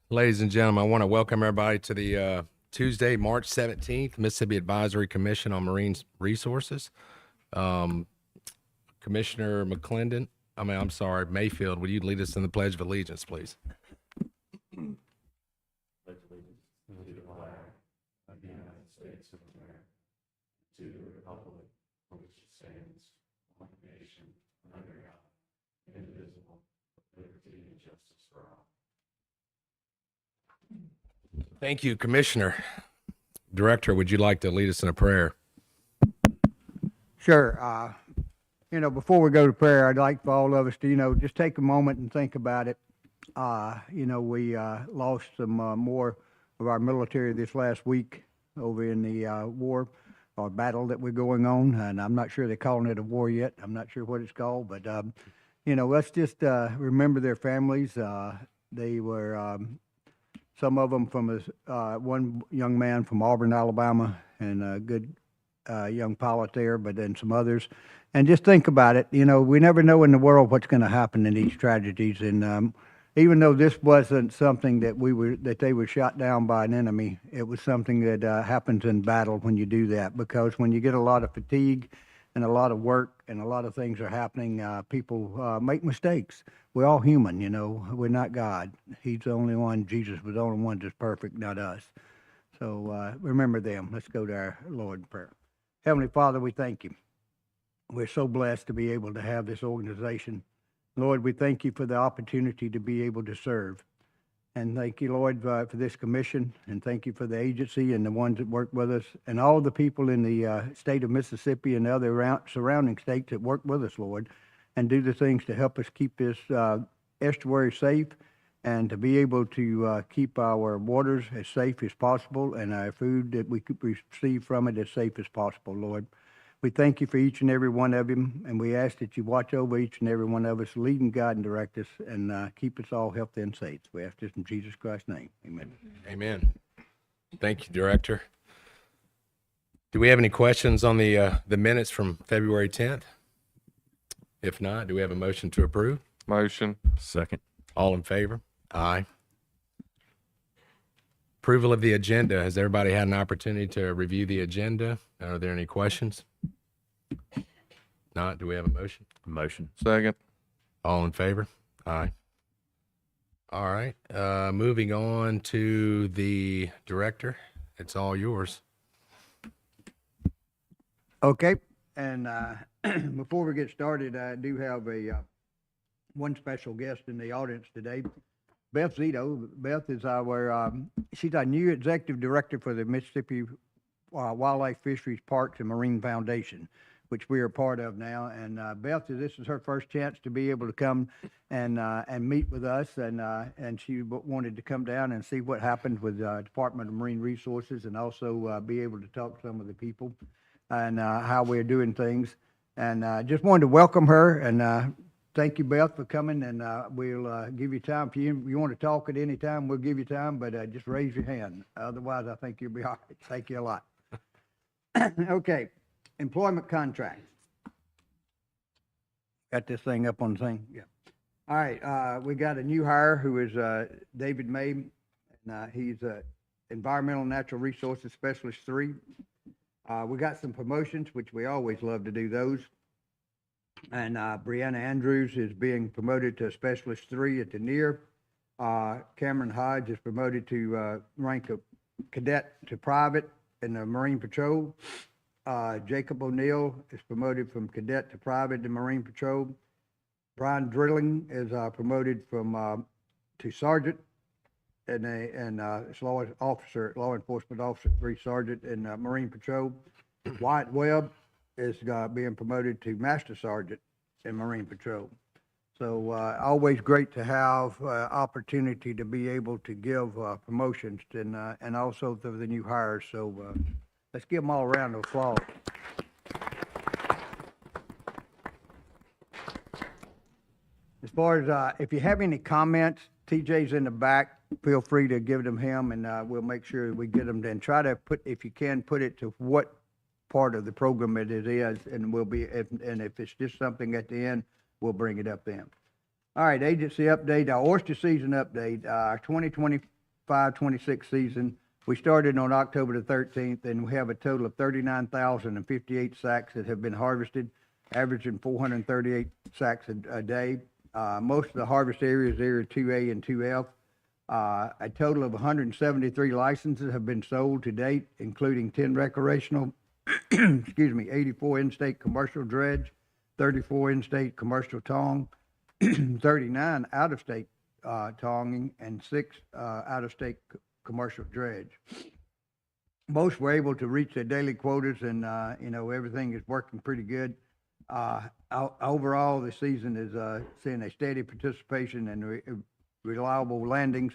Ladies and gentlemen, I want to welcome everybody to the Tuesday, March 17th, Mississippi Advisory Commission on Marine Resources. Commissioner Mayfield, will you lead us in the Pledge of Allegiance, please? Thank you, Commissioner. Director, would you like to lead us in a prayer? Sure. Before we go to prayer, I'd like for all of us to, just take a moment and think about it. We lost some more of our military this last week over in the war or battle that we're going on, and I'm not sure they're calling it a war yet. I'm not sure what it's called, but let's just remember their families. They were some of them from one young man from Auburn, Alabama, and a good young pilot there, but then some others. And just think about it. We never know in the world what's going to happen in these tragedies. And even though this wasn't something that they were shot down by an enemy, it was something that happens in battle when you do that. Because when you get a lot of fatigue and a lot of work and a lot of things are happening, people make mistakes. We're all human, We're not God. He's the only one. Jesus was the only one that's perfect, not us. So remember them. Let's go to our Lord in prayer. Heavenly Father, we thank you. We're so blessed to be able to have this organization. Lord, we thank you for the opportunity to be able to serve. And thank you, Lord, for this commission. And thank you for the agency and the ones that work with us and all the people in the state of Mississippi and the other surrounding states that work with us, Lord, and do the things to help us keep this estuary safe and to be able to keep our waters as safe as possible and our food that we could receive from it as safe as possible, Lord. We thank you for each and every one of them, and we ask that you watch over each and every one of us, lead and guide and direct us, and keep us all healthy and safe. We ask this in Jesus Christ's name. Amen. Amen. Thank you, Director. Do we have any questions on the minutes from February 10th? If not, do we have a motion to approve? Motion. Second. All in favor? Aye. Approval of the agenda. Has everybody had an opportunity to review the agenda? Are there any questions? Not, do we have a motion? Motion. Second. All in favor? Aye. All right, moving on to the director. It's all yours. Okay, and before we get started, I do have one special guest in the audience today, Beth Zito. Beth is she's our new executive director for the Mississippi Wildlife, Fisheries, Parks, and Marine Foundation, which we are part of now. And Beth, this is her first chance to be able to come and meet with us, and she wanted to come down and see what happened with Department of Marine Resources, and also be able to talk to some of the people and how we're doing things. And just wanted to welcome her and thank you, Beth, for coming. And we'll give you time. If you want to talk at any time, we'll give you time, but just raise your hand. Otherwise, I think you'll be all right. Thank you a lot. Okay, employment contracts. Got this thing up on the thing? Yeah. All right, we got a new hire who is David May, and he's Environmental Natural Resources Specialist 3. We got some promotions, which we always love to do those. And Brianna Andrews is being promoted to Specialist 3 at the NEAR. Cameron Hodge is promoted to rank of cadet to private in the Marine Patrol. Jacob O'Neill is promoted from cadet to private in the Marine Patrol. Brian Drilling is promoted from to sergeant and law enforcement officer 3 sergeant in Marine Patrol. Wyatt Webb is being promoted to master sergeant in Marine Patrol. So always great to have opportunity to be able to give promotions and also to the new hires. So let's give them all a round of applause. As far as if you have any comments, TJ's in the back. Feel free to give them him, and we'll make sure we get them. Then try to put, if you can, put it to what part of the program it is, and we'll be. And if it's just something at the end, we'll bring it up then. All right, agency update, our oyster season update, our 2025-26 season. We started on October the 13th, and we have a total of 39,058 sacks that have been harvested, averaging 438 sacks a day. Most of the harvest areas, area 2A and 2F. A total of 173 licenses have been sold to date, including 10 recreational, 84 in-state commercial dredge, 34 in-state commercial tong, 39 out-of-state tonging, and 6 out-of-state commercial dredge. Most were able to reach their daily quotas, and everything is working pretty good. Overall, the season is seeing a steady participation and reliable landings.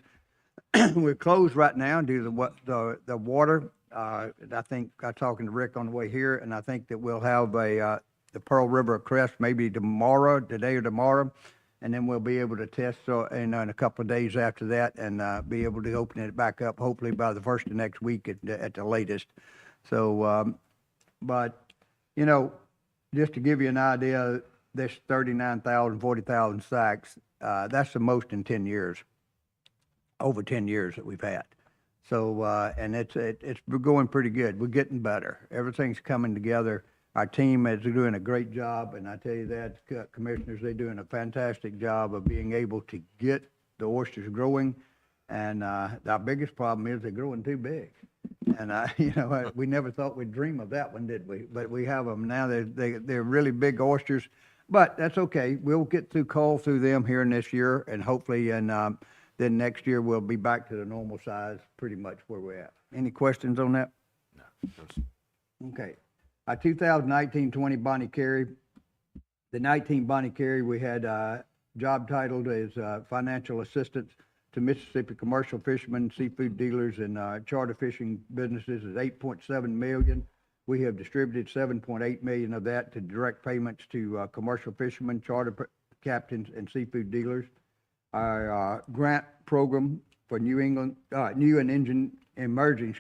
We're closed right now due to the water. I think I'm talking to Rick on the way here, and I think that we'll have the Pearl River crest maybe today or tomorrow, and then we'll be able to test in a couple of days after that, and be able to open it back up hopefully by the first of next week at the latest. So, but just to give you an idea, this 39,000, 40,000 sacks, that's the most in 10 years, over 10 years that we've had. So, and it's going pretty good. We're getting better. Everything's coming together. Our team is doing a great job, and I tell you that, commissioners, they're doing a fantastic job of being able to get the oysters growing. And our biggest problem is they're growing too big. And we never thought we'd dream of that one, did we? But we have them now. They're really big oysters, but that's okay. We'll get cull through them here in this year, and hopefully, and then next year we'll be back to the normal size, pretty much where we're at. Any questions on that? No. Okay. Our 2019-20 Bonnie Carey. The 19 Bonnie Carey, we had job titled as financial assistance to Mississippi commercial fishermen, seafood dealers, and charter fishing businesses is $8.7 million. We have distributed $7.8 million of that to direct payments to commercial fishermen, charter captains, and seafood dealers. Our grant program for new and emerging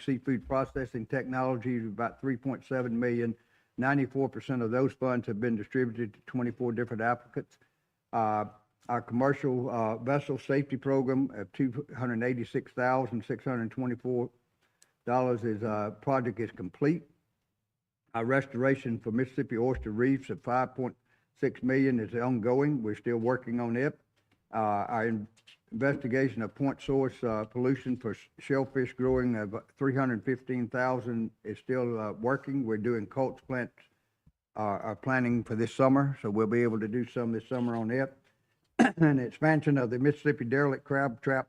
seafood processing technology is about $3.7 million. 94% of those funds have been distributed to 24 different applicants. Our commercial vessel safety program of $286,624 project is complete. Our restoration for Mississippi oyster reefs of $5.6 million is ongoing. We're still working on it. Our investigation of point source pollution for shellfish growing of $315,000 is still working. We're doing culch plants, are planning for this summer, so we'll be able to do some this summer on it. And expansion of the Mississippi derelict crab trap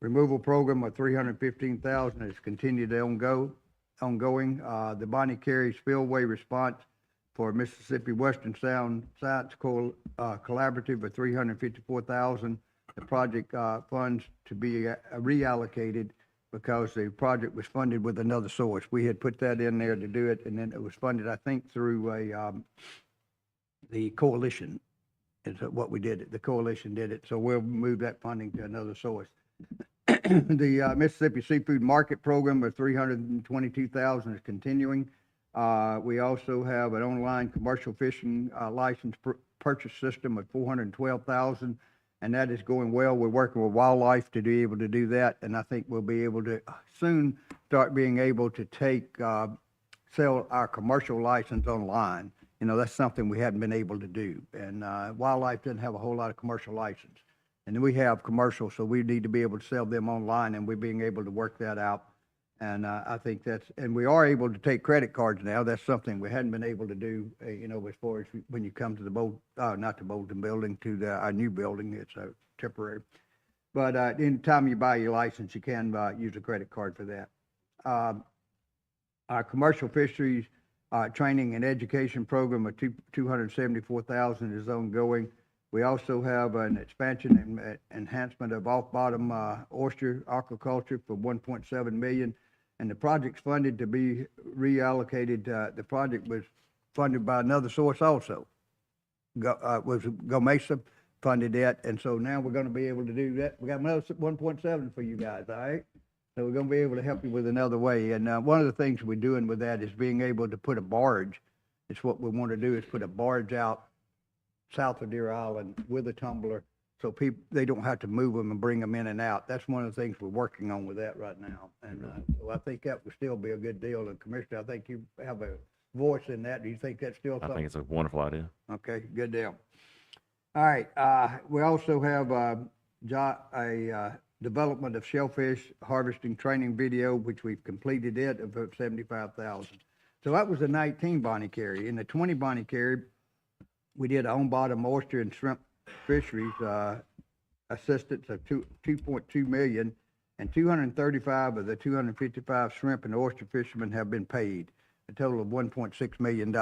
removal program of $315,000 has continued ongoing. The Bonnie Carey spillway response for Mississippi Western Sound Science Collaborative of $354,000. The project funds to be reallocated because the project was funded with another source. We had put that in there to do it, and then it was funded, I think, through the coalition. Is what we did. The coalition did it, so we'll move that funding to another source. The Mississippi Seafood Market Program of $322,000 is continuing. We also have an online commercial fishing license purchase system of $412,000, and that is going well. We're working with wildlife to be able to do that, and I think we'll be able to soon start being able to sell our commercial license online. That's something we hadn't been able to do, and wildlife doesn't have a whole lot of commercial license, and we have commercial, so we need to be able to sell them online, and we're being able to work that out. And I think and we are able to take credit cards now. That's something we hadn't been able to do, as far as when you come to not the Bolton building, to our new building. It's temporary. But anytime you buy your license, you can use a credit card for that. Our commercial fisheries training and education program of $274,000 is ongoing. We also have an expansion and enhancement of off-bottom oyster aquaculture for $1.7 million. And the project's funded to be reallocated. The project was funded by another source also. Was GOMESA funded that, and so now we're going to be able to do that. We got another 1.7 for you guys, all right? So we're going to be able to help you with another way. And one of the things we're doing with that is being able to put a barge. It's what we want to do, is put a barge out south of Deer Island with a tumbler, so people, they don't have to move them and bring them in and out. That's one of the things we're working on with that right now. And, so I think that would still be a good deal. And Commissioner, I think you have a voice in that. Do you think that's still I something? think it's a wonderful idea. Okay, good deal. All right, we also have, development of shellfish harvesting training video, which we've completed it, of about 75,000. So that was the 19 Bonnie Carey. In the 20 Bonnie Carey, we did on-bottom oyster and shrimp fisheries, assistance of 2.2 million, and 235 of the 255 shrimp and oyster fishermen have been paid, a total of $1.6 million.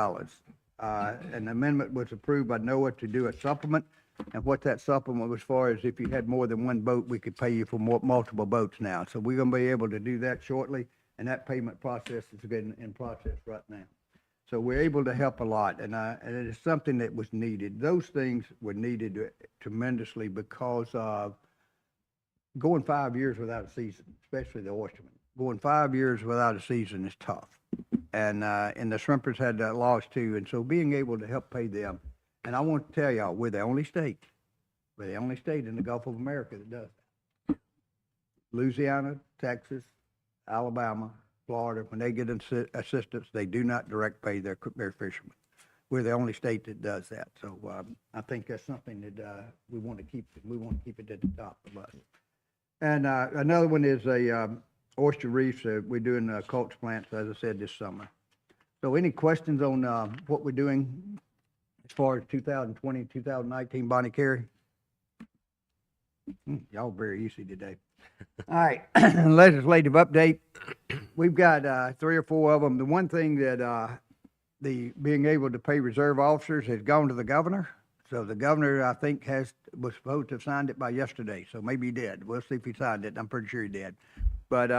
An amendment was approved by NOAA to do a supplement, and what that supplement was for is if you had more than one boat, we could pay you for multiple boats now. So we're gonna be able to do that shortly, and that payment process is getting in process right now. So we're able to help a lot, and it is something that was needed. Those things were needed tremendously because of going 5 years without a season, especially the oystermen. Going 5 years without a season is tough. And the shrimpers had that loss too, and so being able to help pay them. And I want to tell y'all, we're the only state in the Gulf of America that does that. Louisiana, Texas, Alabama, Florida, when they get assistance, they do not direct pay their fishermen. We're the only state that does that. So I think that's something that we want to keep. We want to keep it at the top of us. And another one is a oyster reefs. We're doing culture plants, as I said, this summer. So any questions on what we're doing as far as 2020, 2019 Bonnie Carey? Y'all very easy today. All right, legislative update. We've got 3 or 4 of them. The one thing that the being able to pay reserve officers has gone to the governor. So the governor, I think, was supposed to have signed it by yesterday. So maybe he did. We'll see if he signed it. I'm pretty sure he did. But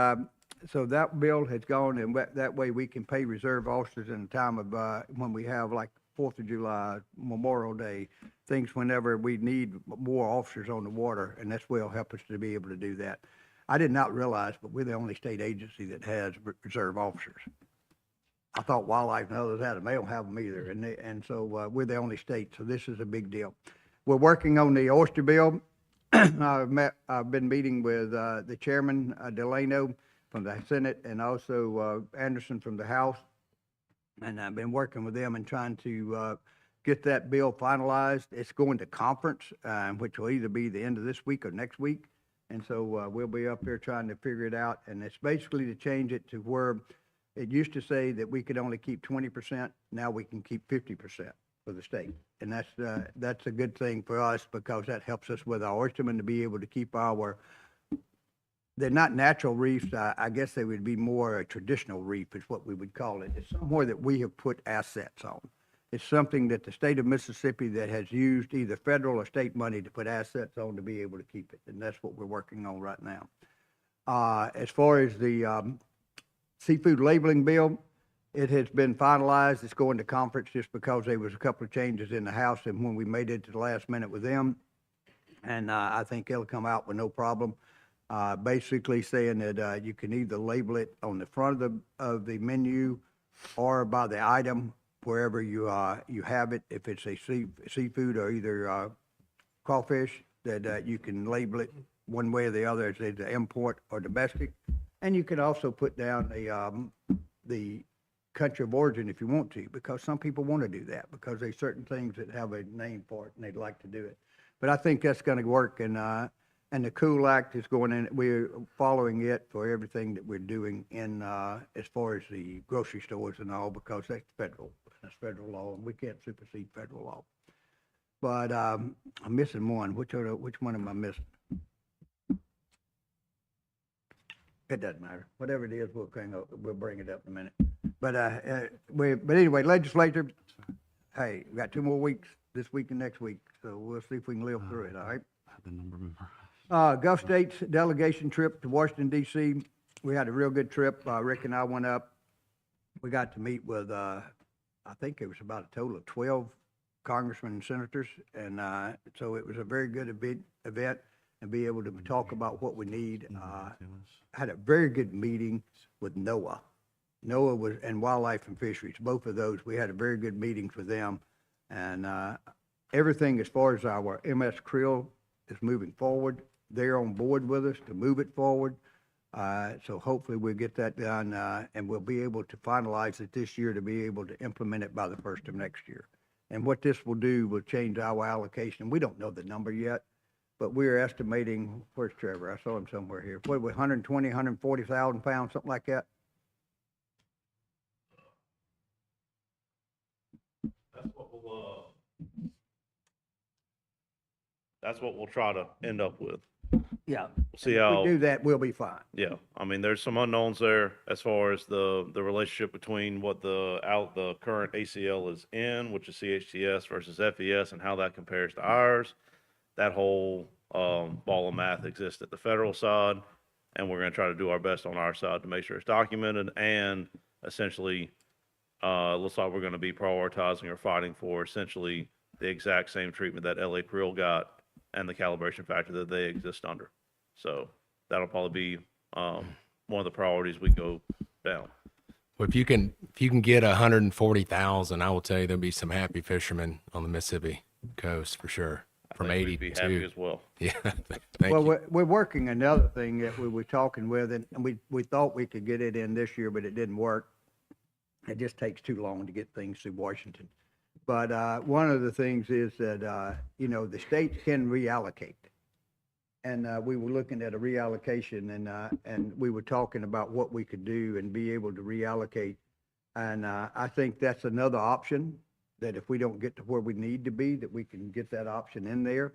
so that bill has gone, and that way we can pay reserve officers in a time of when we have like 4th of July, Memorial Day, things whenever we need more officers on the water, and this will help us to be able to do that. I did not realize, but we're the only state agency that has reserve officers. I thought wildlife and others had them. They don't have them either, and so we're the only state. So this is a big deal. We're working on the oyster bill. I've been meeting with the chairman, Delano from the Senate, and also Anderson from the House. And I've been working with them and trying to get that bill finalized. It's going to conference, which will either be the end of this week or next week. And so we'll be up there trying to figure it out. And it's basically to change it to where it used to say that we could only keep 20%. Now we can keep 50% for the state. And that's a good thing for us because that helps us with our oystermen to be able to keep they're not natural reefs. I guess they would be more a traditional reef is what we would call it. It's somewhere that we have put assets on. It's something that the state of Mississippi that has used either federal or state money to put assets on to be able to keep it. And that's what we're working on right now. As far as the seafood labeling bill, it has been finalized. It's going to conference just because there was a couple of changes in the House and when we made it to the last minute with them. And I think it'll come out with no problem. Basically saying that you can either label it on the front of the menu or by the item wherever you have it. If it's a seafood or either crawfish, that you can label it one way or the other as either import or domestic. And you can also put down the country of origin if you want to, because some people want to do that because there's certain things that have a name for it and they'd like to do it. But I think that's going to work, and the COOL Act is going in. We're following it for everything that we're doing in as far as the grocery stores and all, because that's federal. That's federal law, and we can't supersede federal law. But I'm missing one. Which one am I missing? It doesn't matter. Whatever it is, we'll bring it up in a minute. But anyway, legislature. Hey, we got 2 more weeks, this week and next week, so we'll see if we can live through it. All right. I have the number memorized. Gulf States delegation trip to Washington, D.C. We had a real good trip. Rick and I went up. We got to meet with, I think it was about a total of 12 congressmen and senators. And so it was a very good event and be able to talk about what we need. Had a very good meeting with NOAA. NOAA was, and Wildlife and Fisheries, both of those. We had a very good meetings with them. And everything as far as our MS Krill is moving forward. They're on board with us to move it forward. So hopefully we'll get that done, and we'll be able to finalize it this year to be able to implement it by the first of next year. And what this will do will change our allocation. We don't know the number yet, but we're estimating, where's Trevor? I saw him somewhere here. What, 120, 140,000 pounds, something like that? That's what we'll try to end up with. Yeah. See If how, we do that, we'll be fine. yeah, I mean, there's some unknowns there as far as the relationship between what the current ACL is in, which is CHTS versus FES, and how that compares to ours. That whole, ball of math exists at the federal side, and we're gonna try to do our best on our side to make sure it's documented, and essentially, looks like we're gonna be prioritizing or fighting for essentially the exact same treatment that LA Krill got and the calibration factor that they exist under. So that'll probably be one of the priorities we go down. Well, if you can get 140,000, I will tell you there'll be some happy fishermen on the Mississippi coast for sure. From I think we'd be happy 82. as well. Yeah. Thank Well, you. we're working another thing that we were talking with, and we thought we could get it in this year, but it didn't work. It just takes too long to get things through Washington. But one of the things is that, you know, the states can reallocate. And we were looking at a reallocation, and we were talking about what we could do and be able to reallocate. And I think that's another option, that if we don't get to where we need to be, that we can get that option in there.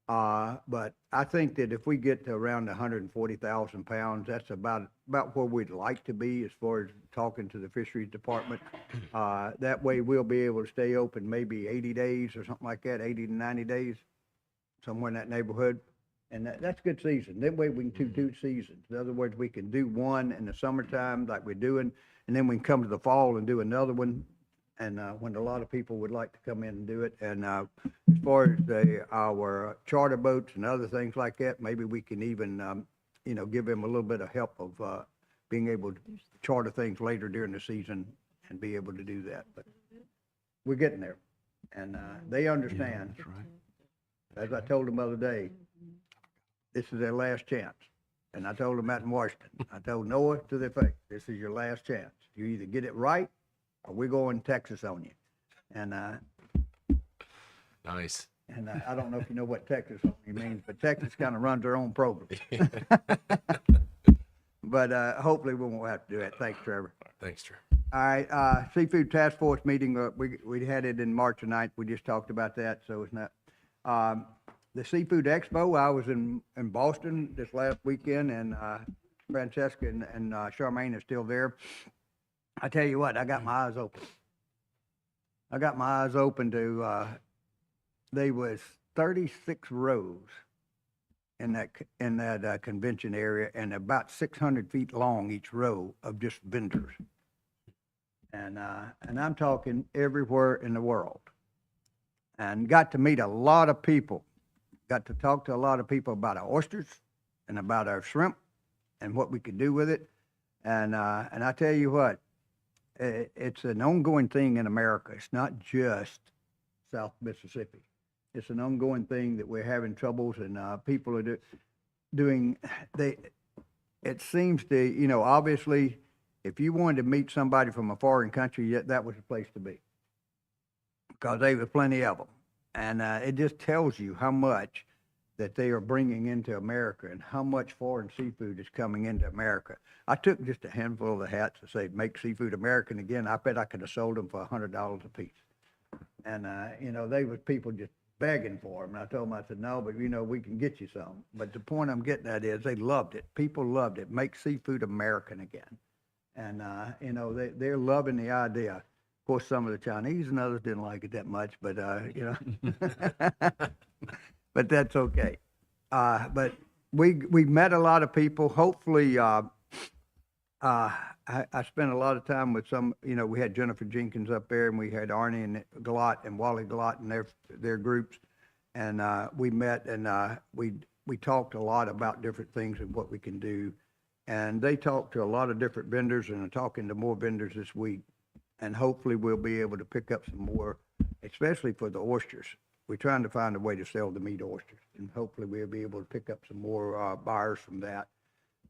But I think that if we get to around 140,000 pounds, that's about where we'd like to be as far as talking to the fisheries department. That way we'll be able to stay open maybe 80 days or something like that, 80 to 90 days, somewhere in that neighborhood. And that's good season. That way we can do 2 seasons. In other words, we can do one in the summertime like we're doing, and then we can come to the fall and do another one. And when a lot of people would like to come in and do it. And as far as our charter boats and other things like that, maybe we can even, you know, give them a little bit of help of being able to charter things later during the season and be able to do that. But we're getting there, and they understand. As I told them the other day, this is their last chance. And I told them that in Washington. I told Noah to their face, this is your last chance. You either get it right, or we're going Texas on you. And Nice. and I don't know if you know what Texas on you means, but Texas kind of runs their own program. But hopefully we won't have to do that. Thanks, Trevor. Thanks, Drew. All right, Seafood Task Force meeting, we had it in March the 9th. We just talked about that, so it's not. The Seafood Expo, I was in Boston this last weekend, and Francesca and Charmaine are still there. I tell you what, I got my eyes open. I got my eyes open to, there was 36 rows in that convention area, and about 600 feet long each row of just vendors. And I'm talking everywhere in the world. And got to meet a lot of people. Got to talk to a lot of people about our oysters and about our shrimp and what we could do with it. And I tell you what, it's an ongoing thing in America. It's not just South Mississippi. It's an ongoing thing that we're having troubles, and people are doing. It seems to, you know, obviously, if you wanted to meet somebody from a foreign country, that was the place to be, because there were plenty of them, and it just tells you how much that they are bringing into America and how much foreign seafood is coming into America. I took just a handful of the hats to say, make seafood American again. I bet I could have sold them for $100 a piece. And, you know, they was people just begging for them. And I told them, I said, no, but, you know, we can get you some. But the point I'm getting at is they loved it. People loved it. Make seafood American again. And, you know, they're loving the idea. Of course, some of the Chinese and others didn't like it that much, but, you know. But that's okay. But we met a lot of people. Hopefully, I spent a lot of time with some, you know, we had Jennifer Jenkins up there, and we had Arnie and Glott and Wally Glott and their groups. And we met, and we talked a lot about different things and what we can do. And they talked to a lot of different vendors, and are talking to more vendors this week. And hopefully we'll be able to pick up some more, especially for the oysters. we're trying to find a way to sell the meat oysters, and hopefully we'll be able to pick up some more buyers from that.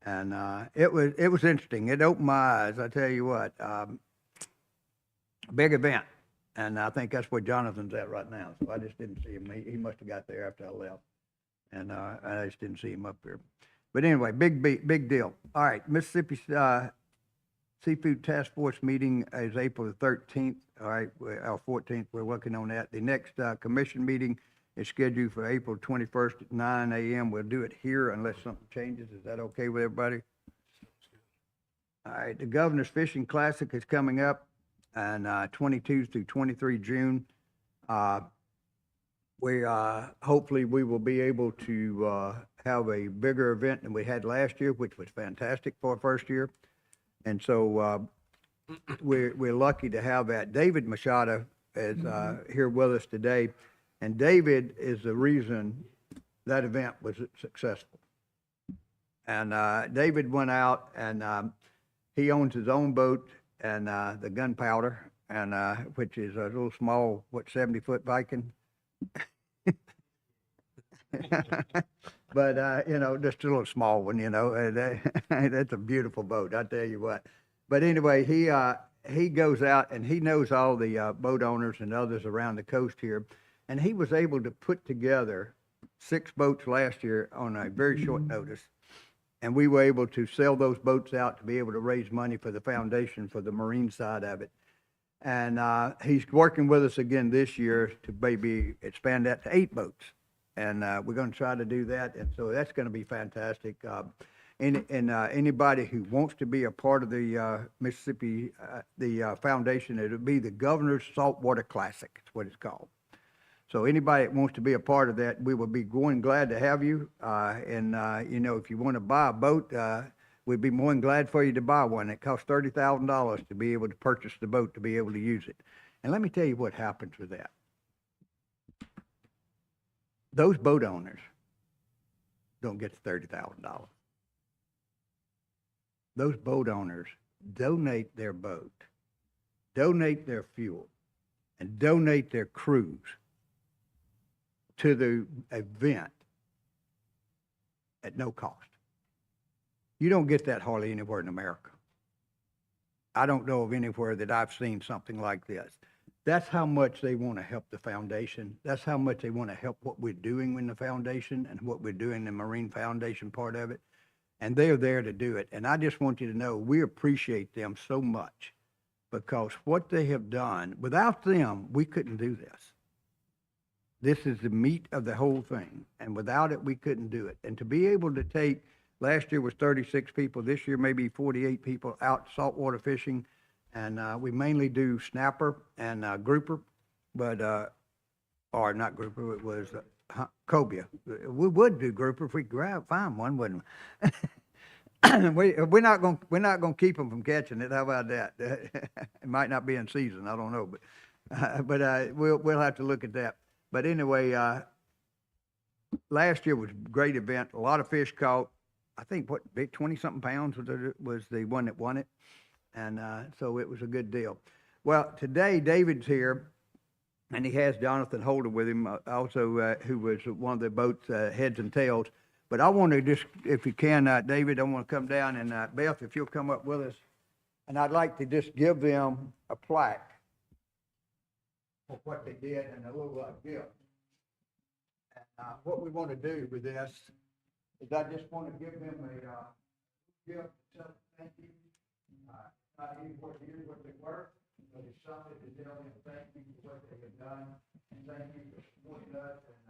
And it was interesting. It opened my eyes. I tell you what, big event, and I think that's where Jonathan's at right now. So I just didn't see him. He must have got there after I left, and I just didn't see him up here. But anyway, big deal. All right, Mississippi Seafood Task Force meeting is April the 13th. All right, or 14th. We're working on that. The next commission meeting is scheduled for April 21st at 9 a.m. We'll do it here unless something changes. Is that okay with everybody? All right, the Governor's Fishing Classic is coming up on 22 through 23 June. Hopefully we will be able to have a bigger event than we had last year, which was fantastic for our first year. And so we're lucky to have that. David Machado is here with us today, and David is the reason that event was successful. And David went out, and he owns his own boat and the Gunpowder, and which is a little small, 70-foot Viking. But just a little small one, that's a beautiful boat, I tell you what. But anyway, he goes out and he knows all the boat owners and others around the coast here, and he was able to put together 6 boats last year on a very short notice, and we were able to sell those boats out to be able to raise money for the foundation for the marine side of it. And he's working with us again this year to maybe expand that to 8 boats. And we're going to try to do that, and so that's going to be fantastic. Anybody who wants to be a part of the Mississippi, the foundation, it'll be the Governor's Saltwater Classic. It's what it's called. So anybody that wants to be a part of that, we will be glad to have you. If you want to buy a boat, we'd be more than glad for you to buy one. It costs $30,000 to be able to purchase the boat to be able to use it. And let me tell you what happens with that. Those boat owners don't get the $30,000. Those boat owners donate their boat, donate their fuel, and donate their crews to the event at no cost. You don't get that hardly anywhere in America. I don't know of anywhere that I've seen something like this. That's how much they want to help the foundation. That's how much they want to help what we're doing in the foundation and what we're doing in the Marine Foundation part of it. And they're there to do it. And I just want you to know we appreciate them so much, because what they have done, without them, we couldn't do this. This is the meat of the whole thing. And without it, we couldn't do it. And to be able to take, last year was 36 people, this year maybe 48 people out saltwater fishing. And we mainly do snapper and grouper, or not grouper, it was cobia. We would do grouper if we could find one, wouldn't we? We're not going to keep them from catching it. How about that? It might not be in season. I don't know, but we'll have to look at that. But anyway, last year was a great event. A lot of fish caught. I think big 20-something pounds was the one that won it. And so it was a good deal. Well, today David's here, and he has Jonathan Holder with him, also who was one of the boat's heads and tails. But I want to just, if you can, David, I want to come down, and Beth, if you'll come up with us, and I'd like to just give them a plaque for what they did and a little gift. And what we want to do with this is I just want to give them a gift. Thank you. Not even what they were, but it's something to tell them thank you for what they have done, and thank you for supporting us, and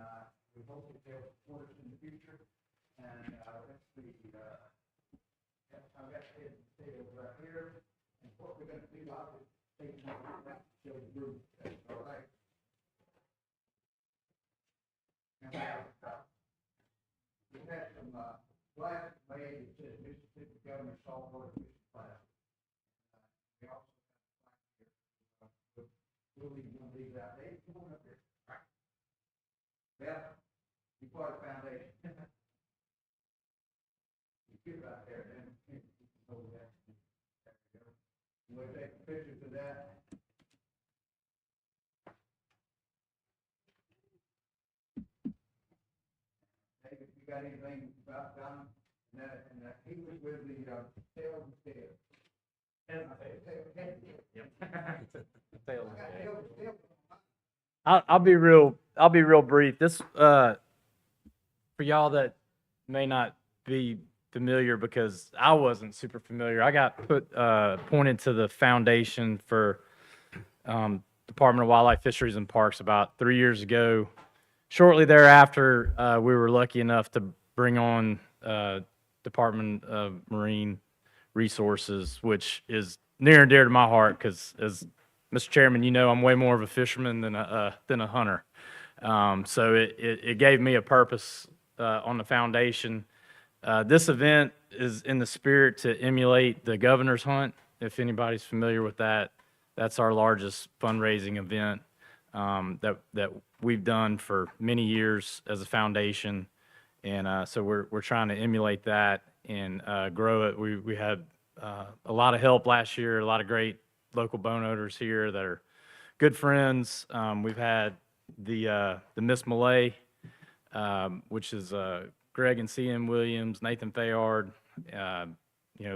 we hope that they'll support us in the future. And let's see, I've got it right here, and what we're going to do, I'll just take it out to show the group. That's all right. And we've had some glasses made that says Mississippi Governor Saltwater Fishing Class. We also have a we'll leave one of these out. Hey, come on up here. All right. Beth, you part of the foundation. You get right there, then you can hold that. There we go. We'll take pictures of that. got anything about Don? And he was with the, Tails and Tails. I'll be real brief. This for y'all that may not be familiar, because I wasn't super familiar. I got appointed to the foundation for Department of Wildlife, Fisheries, and Parks about 3 years ago. Shortly thereafter, we were lucky enough to bring on Department of Marine Resources, which is near and dear to my heart, because as Mr. Chairman, you know, I'm way more of a fisherman than a hunter. So it gave me a purpose on the foundation. This event is in the spirit to emulate the Governor's Hunt. If anybody's familiar with that, that's our largest fundraising event that we've done for many years as a foundation. And so we're trying to emulate that and grow it. We had a lot of help last year, a lot of great local bone owners here that are good friends. We've had the Miss Malay, which is Greg and C.M. Williams, Nathan Fayard,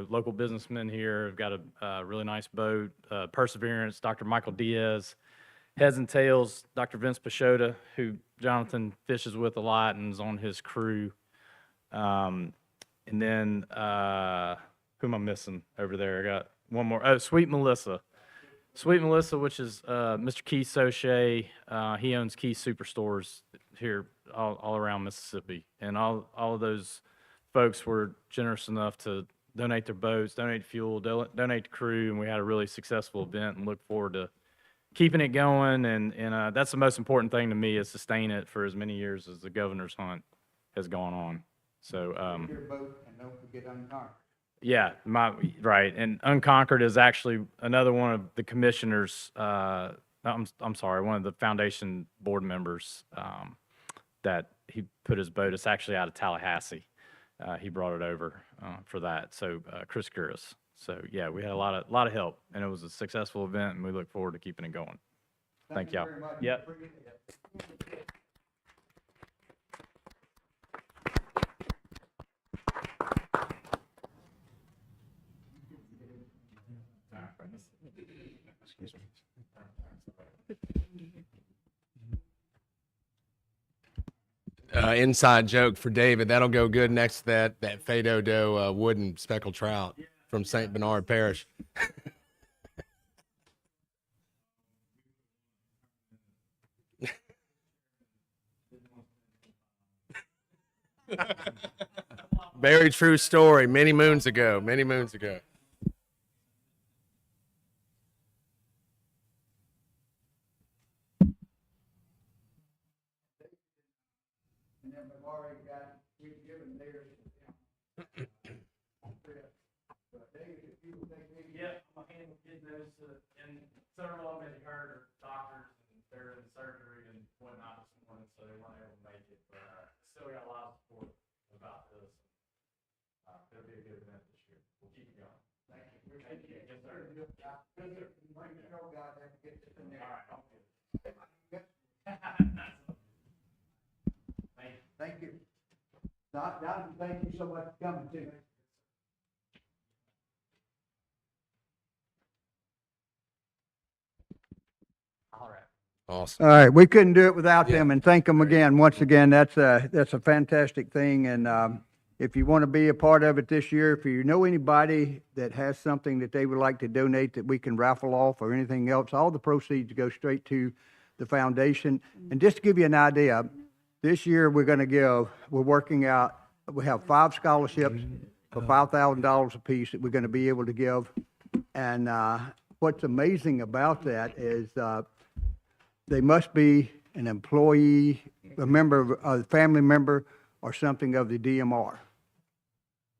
local businessmen here have got a really nice boat. Perseverance, Dr. Michael Diaz. Heads and Tails, Dr. Vince Pachota, who Jonathan fishes with a lot and is on his crew. And then, who am I missing over there? I got one more. Oh, Sweet Melissa. Sweet Melissa, which is Mr. Keith Soche. He owns Keith Superstores here all around Mississippi. And all of those folks were generous enough to donate their boats, donate fuel, donate the crew, and we had a really successful event and look forward to keeping it going. And that's the most important thing to me, is sustain it for as many years as the Governor's Hunt has gone on. So, Your boat, and don't forget Unconquered. yeah, right. And Unconquered is actually another one of the commissioners, I'm sorry, one of the foundation board members that he put his boat. It's actually out of Tallahassee. He brought it over for that. So Chris Curis. So yeah, we had a lot of help, and it was a successful event, and we look forward to keeping it going. Thank y'all. Very much. Yep. Inside joke for David. That'll go good next to that Fado Doe wooden speckled trout from St. Bernard Parish. Very true story. Many moons ago. Many moons ago. And then we've already we've given theirs to them. But David, if you would take these. Yeah, my hand will get those, and several of them, as you heard, are doctors, and they're in surgery and whatnot this morning, so they weren't able to make it. But still got a lot of support about this. It'll be a good event this year. We'll keep it going. Thank you. Thank you. Yes, sir. Bring the show guys, have to get this in there. All right, I'll do it. Thank you. Don, thank you so much for coming too. All right. Awesome. All right, we couldn't do it without them, and thank them again. Once again, that's a fantastic thing, and if you want to be a part of it this year, if you know anybody that has something that they would like to donate that we can raffle off or anything else, all the proceeds go straight to the foundation. And just to give you an idea, this year we're working out, we have 5 scholarships for $5,000 apiece that we're going to be able to give. And what's amazing about that is they must be an employee, a family member, or something of the DMR.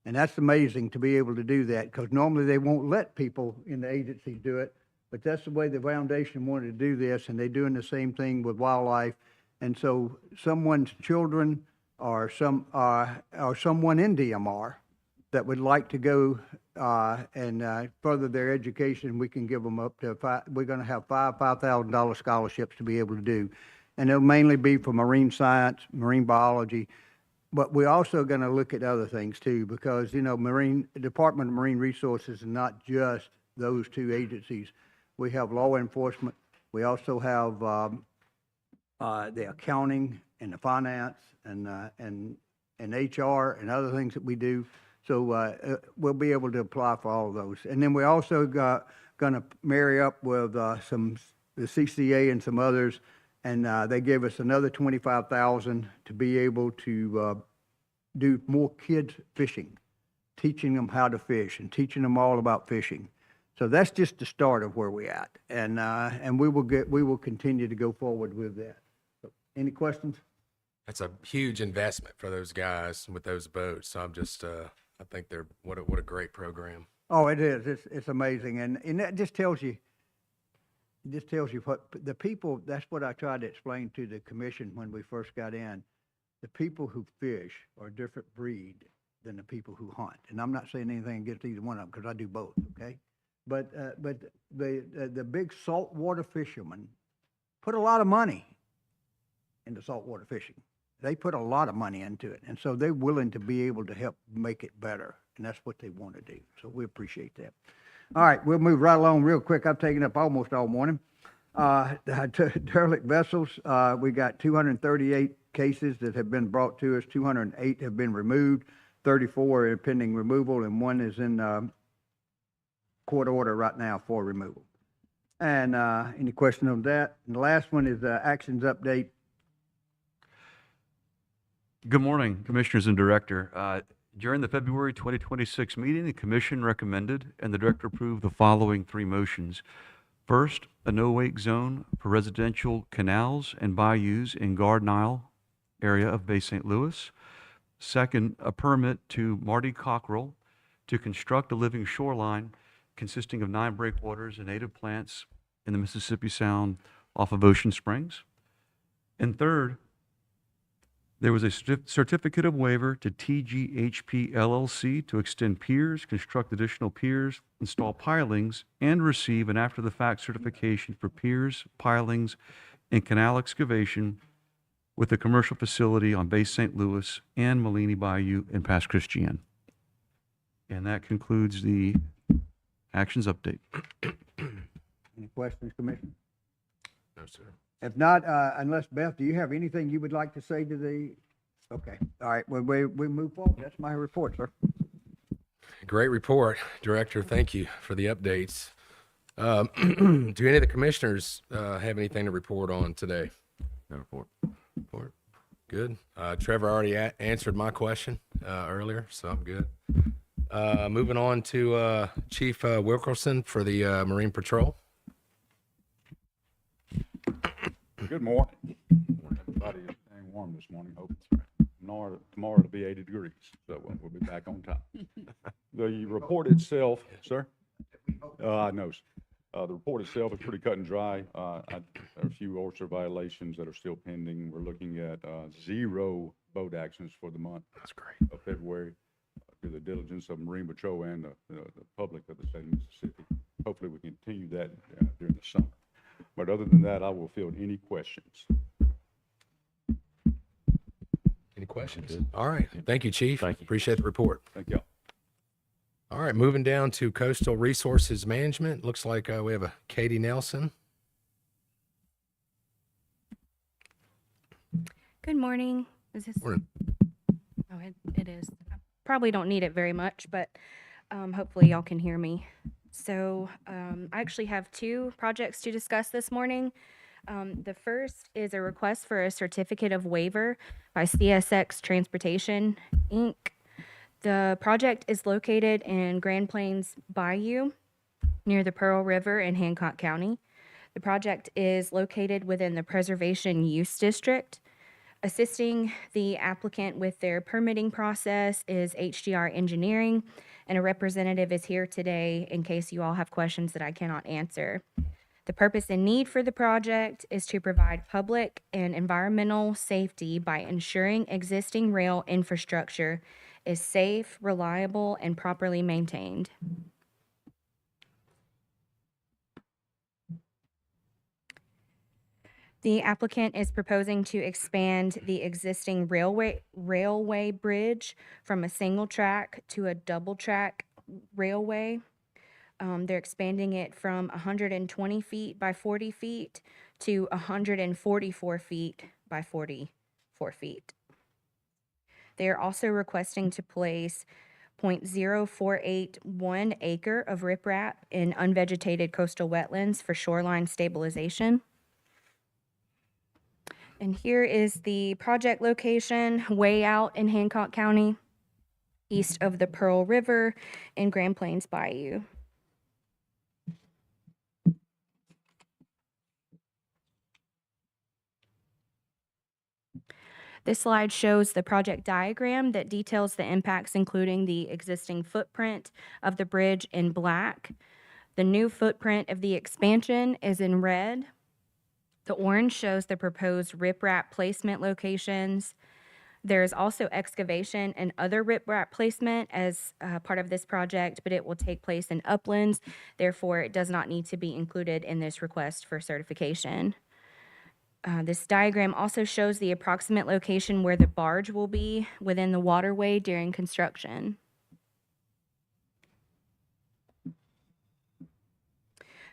And that's amazing to be able to do that, because normally they won't let people in the agency do it, but that's the way the foundation wanted to do this, and they're doing the same thing with wildlife. And so someone's children or someone in DMR that would like to go and further their education, we can give them up to we're going to have $5,000 scholarships to be able to do. And it'll mainly be for marine science, marine biology, But we're also going to look at other things too, because, you know, Department of Marine Resources is not just those two agencies. We have law enforcement. We also have the accounting and the finance and HR and other things that we do. So we'll be able to apply for all of those. And then we also going to marry up with the CCA and some others, and they gave us another 25,000 to be able to do more kids fishing, teaching them how to fish and teaching them all about fishing. So that's just the start of where we're at, and we will continue to go forward with that. So, any questions? That's a huge investment for those guys with those boats. So I'm just, I think they're, what a great program. Oh, it is. It's amazing, and that just tells you. It just tells you what the people. That's what I tried to explain to the commission when we first got in. The people who fish are a different breed than the people who hunt, and I'm not saying anything against either one of them because I do both. Okay, but the big saltwater fishermen put a lot of money into saltwater fishing. They put a lot of money into it, and so they're willing to be able to help make it better, and that's what they want to do. So we appreciate that. All right, we'll move right along real quick. I've taken up almost all morning. Derelict vessels, we got 238 cases that have been brought to us. 208 have been removed. 34 are pending removal, and one is in court order right now for removal. And any question on that? And the last one is actions update. Good morning, Commissioners and Director. During the February 2026 meeting, the Commission recommended and the Director approved the following three motions. First, a no-wake zone for residential canals and bayous in Garden Isle area of Bay St. Louis. Second, a permit to Marty Cockrell to construct a living shoreline consisting of 9 breakwaters and native plants in the Mississippi Sound off of Ocean Springs. And third, there was a certificate of waiver to TGHP LLC to extend piers, construct additional piers, install pilings, and receive an after-the-fact certification for piers, pilings, and canal excavation with a commercial facility on Bay St. Louis and Malini Bayou in Pass Christian. And that concludes the actions update. Any questions, Commissioner? No, sir. If not, unless Beth, do you have anything you would like to say to the? Okay, all right. Well, we move forward. That's my report, sir. Great report, Director. Thank you for the updates. Do any of the commissioners have anything to report on today? No report. Report. Good. Trevor already answered my question earlier, so I'm good. Moving on to Chief Wilkerson for the Marine Patrol. Good morning. Everybody is staying warm this morning. Hope tomorrow it'll be 80 degrees, so we'll be back on top. The report itself, sir? I know. The report itself is pretty cut and dry. There are a few ORSA violations that are still pending. We're looking at 0 boat accidents for the month That's great. of February through the diligence of Marine Patrol and the public of the state of Mississippi. Hopefully we continue that during the summer. But other than that, I will field any questions. Any questions? All right. Thank you, Chief. Thank you. Appreciate the report. Thank y'all. All right. Moving down to Coastal Resources Management. Looks like we have a Katie Nelson. Good morning. Is this? Morning. Oh, it is. I probably don't need it very much, but hopefully y'all can hear me. So I actually have 2 projects to discuss this morning. The first is a request for a certificate of waiver by CSX Transportation, Inc. The project is located in Grand Plains Bayou near the Pearl River in Hancock County. The project is located within the Preservation Use District. Assisting the applicant with their permitting process is HDR Engineering, and a representative is here today in case you all have questions that I cannot answer. The purpose and need for the project is to provide public and environmental safety by ensuring existing rail infrastructure is safe, reliable, and properly maintained. The applicant is proposing to expand the existing railway bridge from a single track to a double track railway. They're expanding it from 120 feet by 40 feet to 144 feet by 44 feet. They are also requesting to place 0.0481 acre of riprap in unvegetated coastal wetlands for shoreline stabilization. And here is the project location, way out in Hancock County, east of the Pearl River in Grand Plains Bayou. This slide shows the project diagram that details the impacts, including the existing footprint of the bridge in black. The new footprint of the expansion is in red. The orange shows the proposed riprap placement locations. There is also excavation and other riprap placement as part of this project, but it will take place in uplands. Therefore, it does not need to be included in this request for certification. This diagram also shows the approximate location where the barge will be within the waterway during construction.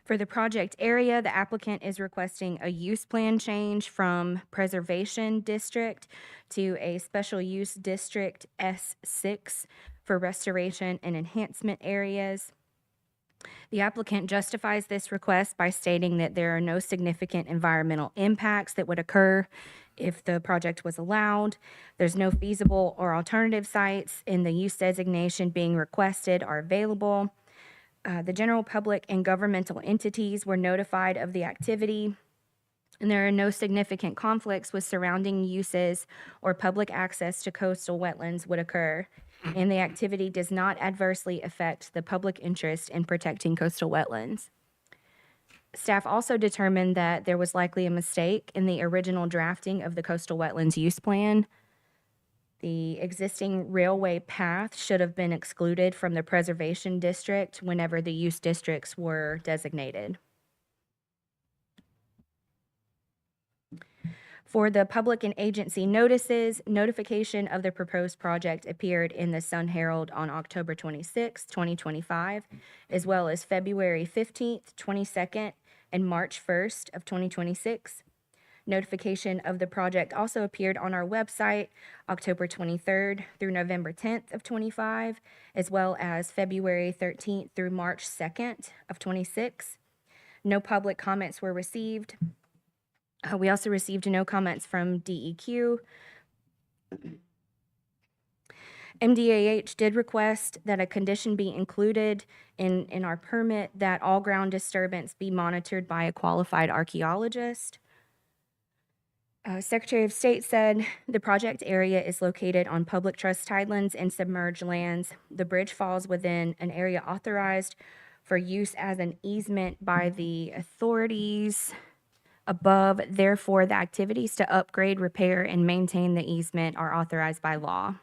For the project area, the applicant is requesting a use plan change from Preservation District to a Special Use District S6 for restoration and enhancement areas. The applicant justifies this request by stating that there are no significant environmental impacts that would occur if the project was allowed. There's no feasible or alternative sites in the use designation being requested are available. The general public and governmental entities were notified of the activity, and there are no significant conflicts with surrounding uses or public access to coastal wetlands would occur, and the activity does not adversely affect the public interest in protecting coastal wetlands. Staff also determined that there was likely a mistake in the original drafting of the coastal wetlands use plan. The existing railway path should have been excluded from the preservation district whenever the use districts were designated. For the public and agency notices, notification of the proposed project appeared in the Sun Herald on October 26, 2025, as well as February 15th, 22nd, and March 1st of 2026. Notification of the project also appeared on our website October 23rd through November 10th of 25, as well as February 13th through March 2nd of 26. No public comments were received. We also received no comments from DEQ. MDAH did request that a condition be included in our permit that all ground disturbance be monitored by a qualified archaeologist. Secretary of State said the project area is located on public trust tidelands and submerged lands. The bridge falls within an area authorized for use as an easement by the authorities above. Therefore, the activities to upgrade, repair, and maintain the easement are authorized by law.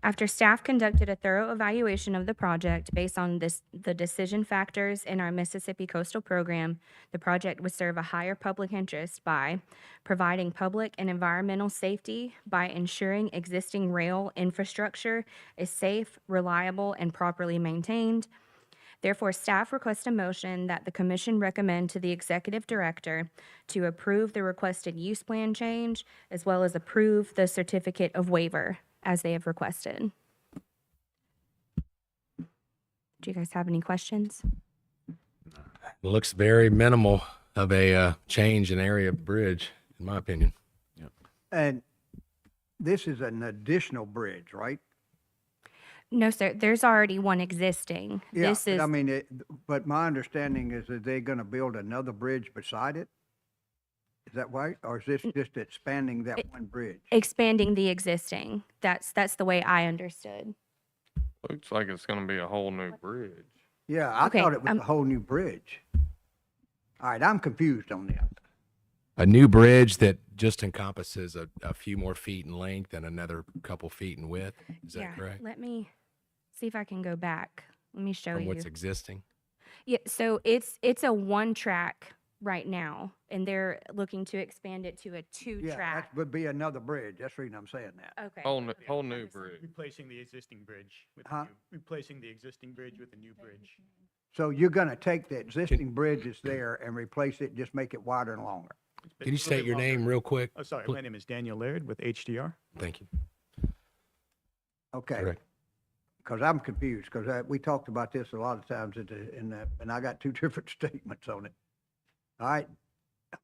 After staff conducted a thorough evaluation of the project based on the decision factors in our Mississippi Coastal Program, the project would serve a higher public interest by providing public and environmental safety by ensuring existing rail infrastructure is safe, reliable, and properly maintained. Therefore, staff request a motion that the commission recommend to the executive director to approve the requested use plan change as well as approve the certificate of waiver as they have requested. Do you guys have any questions? It looks very minimal of a change in area of the bridge, in my opinion. And this is an additional bridge, right? No, sir. There's already one existing. Yeah, This but is I mean, but my understanding is that they're gonna build another bridge beside it? Is that right? Or is this just expanding that one bridge? expanding the existing. That's the way I understood. Looks like it's gonna be a whole new bridge. Yeah, I Okay, thought it was a whole new bridge. All right, I'm confused on that. A new bridge that just encompasses a few more feet in length and another couple feet in width. Is that Yeah, correct? let me see if I can go back. Let me show From you. what's existing? Yeah, so it's a one track right now, and they're looking to expand it to a Yeah, two-track. that would be another bridge. That's the reason I'm saying that. Okay. Whole new bridge. Replacing the existing bridge with Huh? replacing the existing bridge with a new bridge. So you're gonna take the existing bridge that's there and replace it, just make it wider and longer? Can you state your name real quick? Oh, sorry, Pl- my name is Daniel Laird with HDR. Thank you. Okay. Correct. Because I'm confused, because we talked about this a lot of times and I got two different statements on it. All right,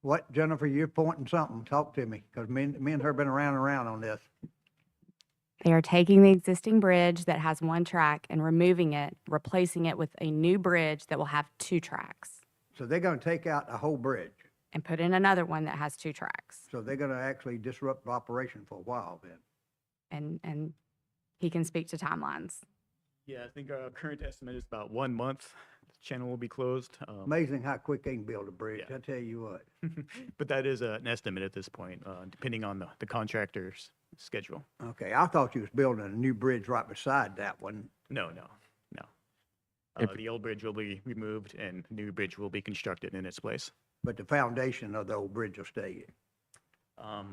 what, Jennifer, you're pointing something, talk to me, because me and her been around and around on this. They are taking the existing bridge that has one track and removing it, replacing it with a new bridge that will have two tracks, So they're gonna take out the whole bridge, and put in another one that has two tracks. so they're gonna actually disrupt operation for a while then. And he can speak to timelines. Yeah, I think our current estimate is about 1 month. The channel will be closed. Amazing how quick they can build a bridge, Yeah. I tell you what. But that is an estimate at this point, depending on the contractor's schedule. Okay, I thought you was building a new bridge right beside that one. No. The old bridge will be removed and a new bridge will be constructed in its place. But the foundation of the old bridge will stay. I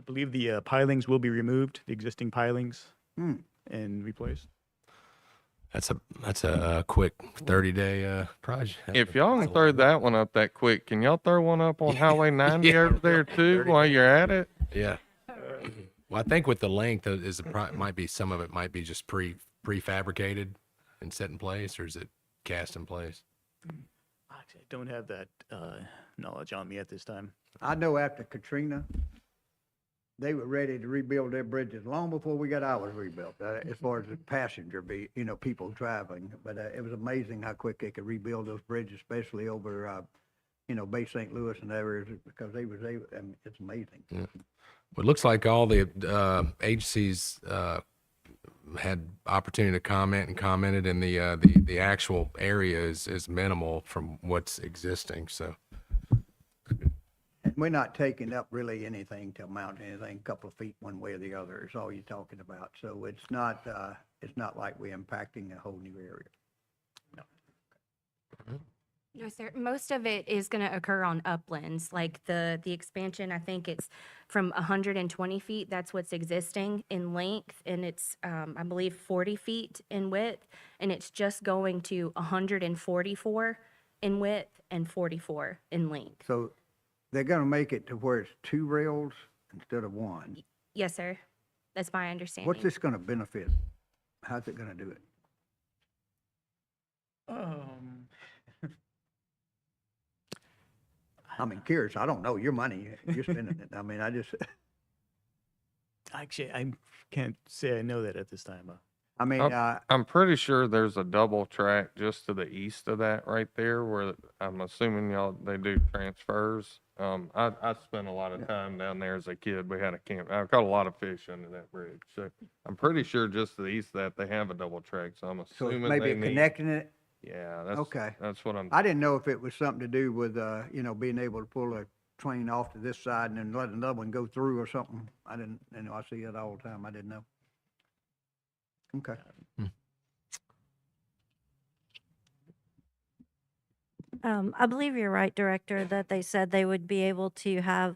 believe the pilings will be removed, the existing pilings, Hmm. and replaced. That's a quick 30-day project. If y'all can throw that one up that quick, can y'all throw one up on Highway 90 over there too while you're at it? Yeah. Well, I think with the length might be, some of it might be just prefabricated and set in place, or is it cast in place? Actually, I don't have that knowledge on me at this time. I know after Katrina, they were ready to rebuild their bridges long before we got ours rebuilt, as far as the passenger people driving. But it was amazing how quick they could rebuild those bridges, especially over, Bay St. Louis and areas, because they was able, I mean, it's amazing. Yeah. Well, it looks like all the agencies had opportunity to comment and commented, and the actual area is minimal from what's existing. So And we're not taking up really anything to amount to anything, a couple of feet one way or the other is all you're talking about. So it's not like we're impacting a whole new area. No, sir. Most of it is going to occur on uplands, like the expansion. I think it's from 120 feet. That's what's existing in length, and it's I believe 40 feet in width, and it's just going to 144 in width and 44 in length. So they're gonna make it to where it's two rails instead of one. Yes, sir. That's my understanding. What's this gonna benefit? How's it gonna do it? I mean, curious, I don't know, your money, you're spending it. I mean, I just, Actually, I can't say I know that at this time. I mean, I'm pretty sure there's a double track just to the east of that right there where I'm assuming they do transfers. I spent a lot of time down there as a kid. We had a camp. I caught a lot of fish under that bridge. So I'm pretty sure just to the east of that they have a double track. So I'm so assuming maybe they need. connecting it. Yeah, that's Okay. That's what I'm. I didn't know if it was something to do with, being able to pull a train off to this side and then let another one go through or something. I didn't, I see it all the time. I didn't know. Okay. I believe you're right, Director, that they said they would be able to have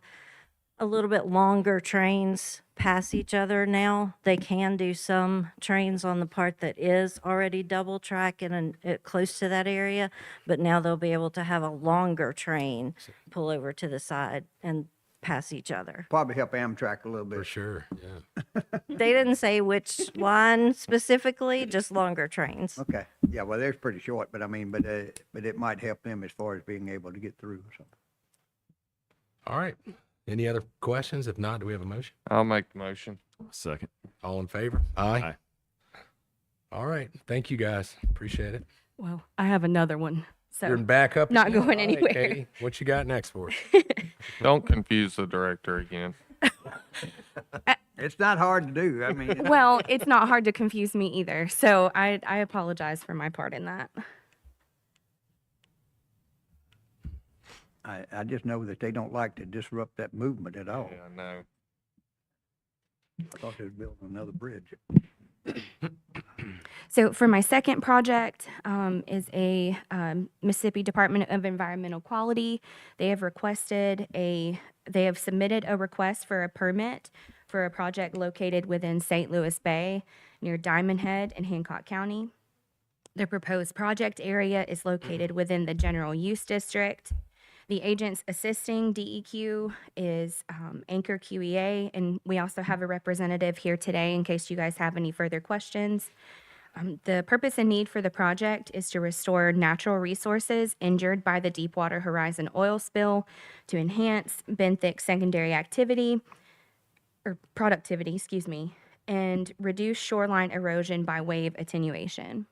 a little bit longer trains pass each other now. They can do some trains on the part that is already double track and close to that area, but now they'll be able to have a longer train pull over to the side and pass each other. Probably help Amtrak a little for bit. sure, yeah. They didn't say which one specifically, just longer trains. Okay. Yeah, well, they're pretty short, but I mean, but it might help them as far as being able to get through or something. All right. Any other questions? If not, do we have a motion? I'll make the motion. Second. All in favor? Aye. Aye. All right. Thank you, guys. Appreciate it. Well, I have another one. So You're back up. not again? going All right, anywhere. Katie, what you got next for us? Don't confuse the director again. It's not hard to do. I mean, Well, it's not hard to confuse me either. So I apologize for my part in that. I just know that they don't like to disrupt that movement at all. Yeah, I know. I thought they was building another bridge. So for my second project is a Mississippi Department of Environmental Quality. They have submitted a request for a permit for a project located within St. Louis Bay near Diamond Head in Hancock County. The proposed project area is located within the general use district. The agents assisting DEQ is Anchor QEA, and we also have a representative here today in case you guys have any further questions. The purpose and need for the project is to restore natural resources injured by the Deepwater Horizon oil spill, to enhance benthic secondary activity, or productivity, and reduce shoreline erosion by wave attenuation.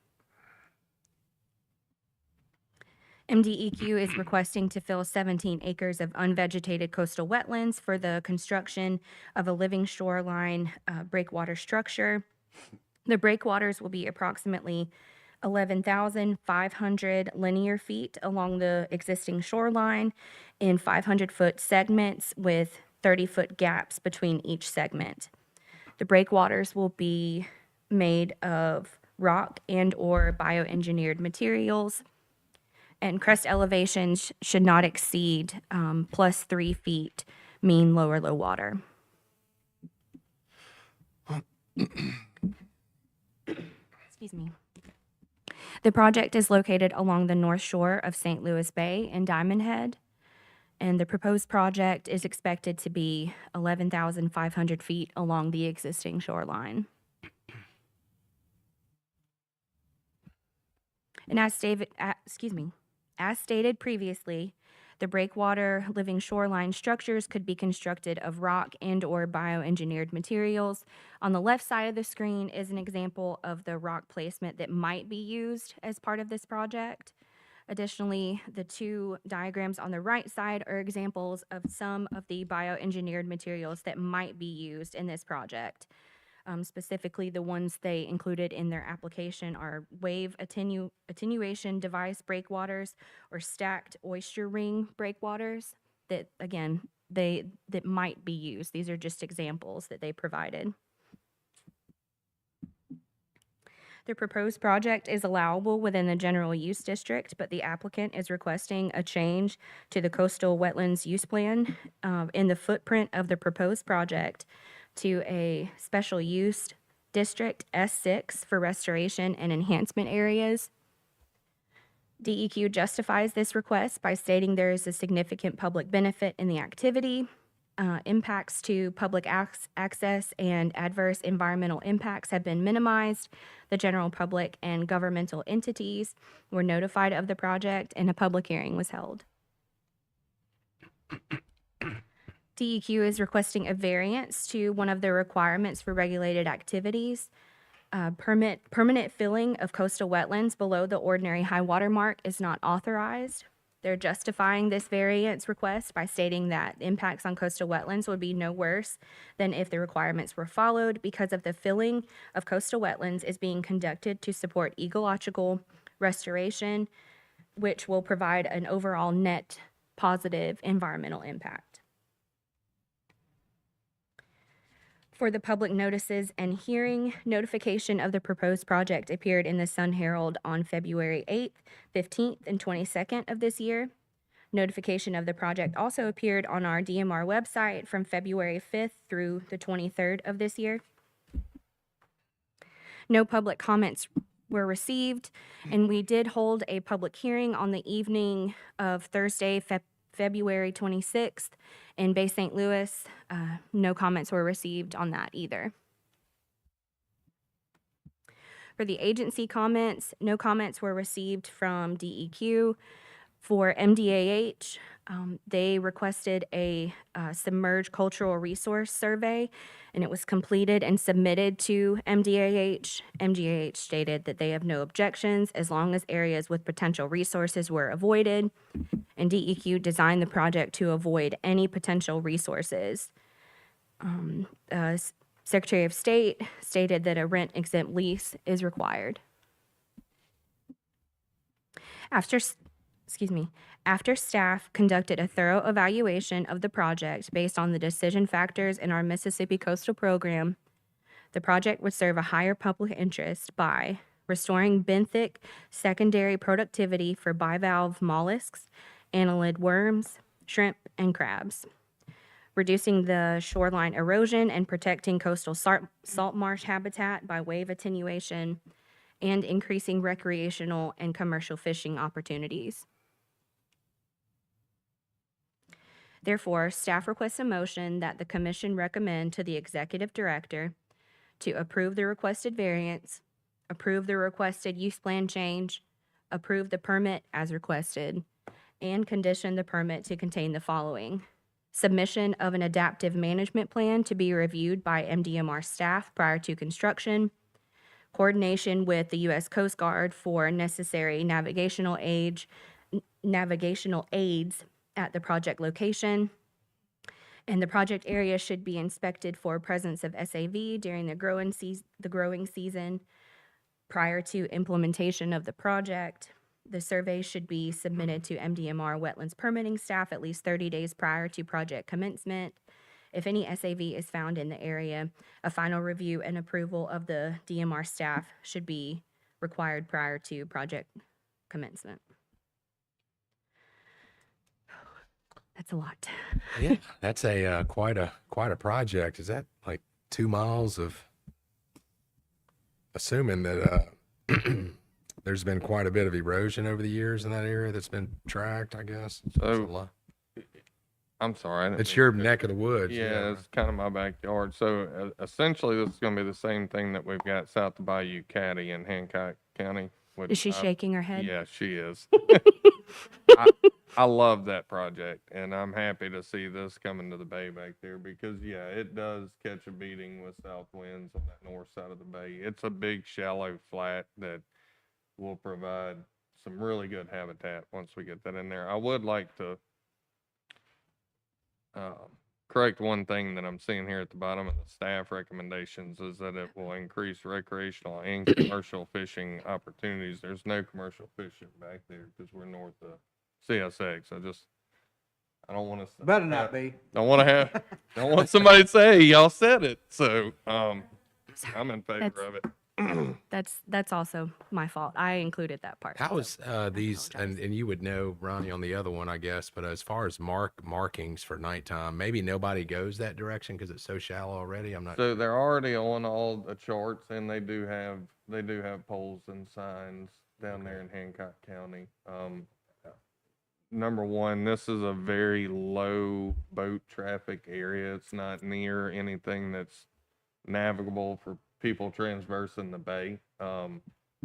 MDEQ is requesting to fill 17 acres of unvegetated coastal wetlands for the construction of a living shoreline breakwater structure. The breakwaters will be approximately 11,500 linear feet along the existing shoreline in 500-foot segments with 30-foot gaps between each segment. The breakwaters will be made of rock and/or bioengineered materials, and crest elevations should not exceed plus 3 feet mean low or low water. Excuse me. The project is located along the north shore of St. Louis Bay in Diamond Head, and the proposed project is expected to be 11,500 feet along the existing shoreline. And as stated previously, the breakwater living shoreline structures could be constructed of rock and/or bioengineered materials. On the left side of the screen is an example of the rock placement that might be used as part of this project. Additionally, the two diagrams on the right side are examples of some of the bioengineered materials that might be used in this project. Specifically, the ones they included in their application are wave attenuation device breakwaters or stacked oyster ring breakwaters that, again, that might be used. These are just examples that they provided. The proposed project is allowable within the general use district, but the applicant is requesting a change to the coastal wetlands use plan in the footprint of the proposed project to a special use district S6 for restoration and enhancement areas. DEQ justifies this request by stating there is a significant public benefit in the activity. Impacts to public access and adverse environmental impacts have been minimized. The general public and governmental entities were notified of the project, and a public hearing was held. DEQ is requesting a variance to one of the requirements for regulated activities. Permanent filling of coastal wetlands below the ordinary high water mark is not authorized. They're justifying this variance request by stating that impacts on coastal wetlands would be no worse than if the requirements were followed because of the filling of coastal wetlands is being conducted to support ecological restoration, which will provide an overall net positive environmental impact. For the public notices and hearing, notification of the proposed project appeared in the Sun Herald on February 8th, 15th, and 22nd of this year. Notification of the project also appeared on our DMR website from February 5th through the 23rd of this year. No public comments were received, and we did hold a public hearing on the evening of Thursday, February 26th in Bay St. Louis. No comments were received on that either. For the agency comments, no comments were received from DEQ. For MDAH, they requested a submerged cultural resource survey, and it was completed and submitted to MDAH. MDAH stated that they have no objections as long as areas with potential resources were avoided, and DEQ designed the project to avoid any potential resources. Secretary of State stated that a rent-exempt lease is required. After staff conducted a thorough evaluation of the project based on the decision factors in our Mississippi Coastal Program, The project would serve a higher public interest by restoring benthic secondary productivity for bivalve mollusks, annelid worms, shrimp, and crabs, reducing the shoreline erosion and protecting coastal salt marsh habitat by wave attenuation, and increasing recreational and commercial fishing opportunities. Therefore, staff requests a motion that the commission recommend to the executive director to approve the requested variance, approve the requested use plan change, approve the permit as requested, and condition the permit to contain the following: submission of an adaptive management plan to be reviewed by MDMR staff prior to construction, coordination with the U.S. Coast Guard for necessary navigational aids at the project location, and the project area should be inspected for presence of SAV during the growing season prior to implementation of the project. The survey should be submitted to MDMR wetlands permitting staff at least 30 days prior to project commencement. If any SAV is found in the area, a final review and approval of the DMR staff should be required prior to project commencement. That's a lot. Yeah, that's a quite a project. Is that like 2 miles of? Assuming that there's been quite a bit of erosion over the years in that area that's been tracked, I guess. That's a lot. I'm sorry. I didn't It's mean your to- neck of the woods. Yeah, it's kind of my backyard. So essentially, this is going to be the same thing that we've got south of Bayou Caddy in Hancock County. which Is she I- shaking her head? Yeah, she is. I love that project, and I'm happy to see this coming to the bay back there because, yeah, it does catch a beating with south winds on that north side of the bay. It's a big, shallow flat that will provide some really good habitat once we get that in there. I would like to correct one thing that I'm seeing here at the bottom of the staff recommendations is that it will increase recreational and commercial fishing opportunities. There's no commercial fishing back there because we're north of CSX. I don't want to. Better not be. Don't want somebody to say, "Hey, y'all said it." So, I'm in favor of it. That's also my fault. I included that part. How so is these, and you would know, Ronnie, on the other one, I guess, but as far as markings for nighttime, maybe nobody goes that direction because it's so shallow already. I'm not. So they're already on all the charts, and they do have poles and signs down there in Hancock County. Number one, this is a very low boat traffic area. It's not near anything that's navigable for people transversing the bay.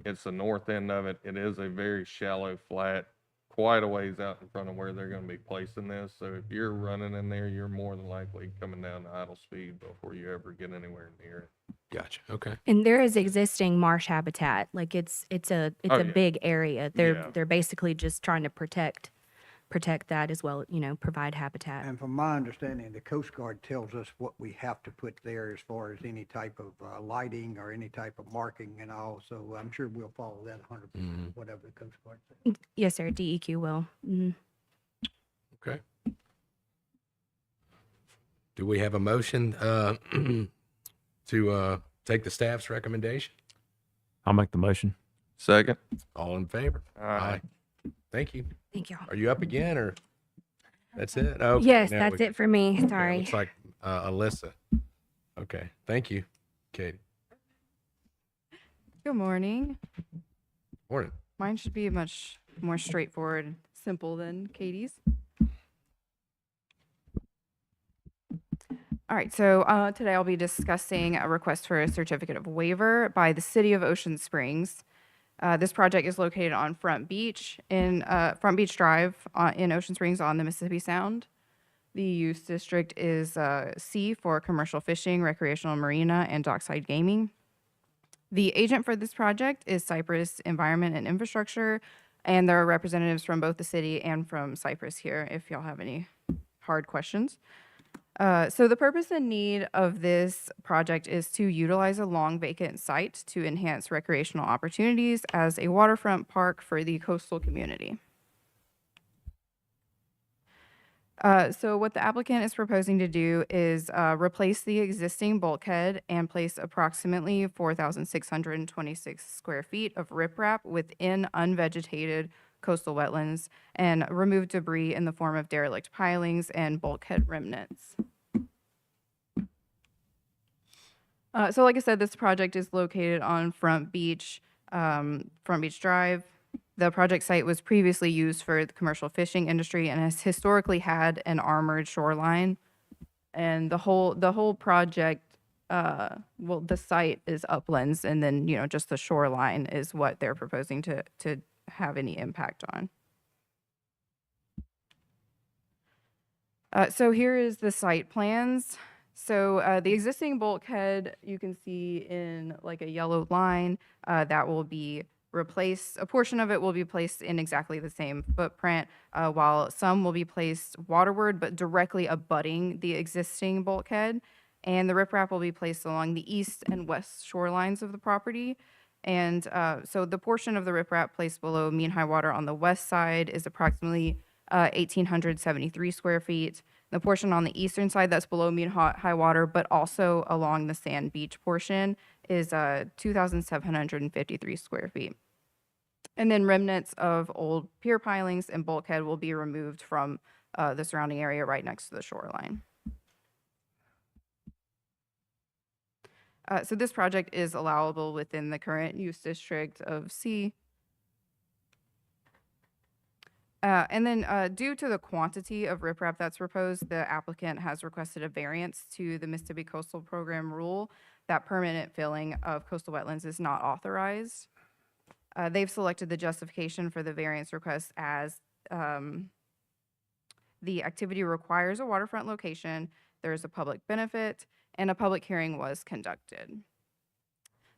It's the north end of it. It is a very shallow flat, quite a ways out in front of where they're going to be placing this. So if you're running in there, you're more than likely coming down to idle speed before you ever get anywhere near it. Gotcha. Okay. And there is existing marsh habitat. Like it's a Oh, yeah. big area. Yeah. They're basically just trying to protect that as well, provide habitat. And from my understanding, the Coast Guard tells us what we have to put there as far as any type of lighting or any type of marking and all. So I'm sure we'll follow that 100%, whatever the Coast Guard says. Yes, sir. DEQ will. Okay. Do we have a motion to take the staff's recommendation? I'll make the motion. Second. All in favor? Aye. Thank you. Thank you. Are you up again, or that's it? Okay, Yes, now that's we- it for me. okay, Sorry. Looks like Alyssa. Okay, thank you, Katie. Good morning. Morning. Mine should be much more straightforward and simple than Katie's. All right, so today I'll be discussing a request for a certificate of waiver by the City of Ocean Springs. This project is located on Front Beach Drive in Ocean Springs on the Mississippi Sound. The use district is C for commercial fishing, recreational marina, and dockside gaming. The agent for this project is Cypress Environment and Infrastructure, and there are representatives from both the city and from Cypress here if y'all have any hard questions. So the purpose and need of this project is to utilize a long vacant site to enhance recreational opportunities as a waterfront park for the coastal community. So what the applicant is proposing to do is replace the existing bulkhead and place approximately 4,626 square feet of riprap within unvegetated coastal wetlands and remove debris in the form of derelict pilings and bulkhead remnants. So like I said, this project is located on Front Beach Drive. The project site was previously used for the commercial fishing industry and has historically had an armored shoreline. And the whole project, well, the site is uplands, and then, you know, just the shoreline is what they're proposing to have any impact on. So here is the site plans. So the existing bulkhead, you can see in like a yellow line, that will be replaced. A portion of it will be placed in exactly the same footprint, while some will be placed waterward, but directly abutting the existing bulkhead. And the riprap will be placed along the east and west shorelines of the property. And so the portion of the riprap placed below mean high water on the west side is approximately 1,873 square feet. The portion on the eastern side that's below mean high water, but also along the sand beach portion, is 2,753 square feet. And then remnants of old pier pilings and bulkhead will be removed from the surrounding area right next to the shoreline. So this project is allowable within the current use district of C. And then due to the quantity of riprap that's proposed, the applicant has requested a variance to the Mississippi Coastal Program rule that permanent filling of coastal wetlands is not authorized. They've selected the justification for the variance request as the activity requires a waterfront location, there is a public benefit, and a public hearing was conducted.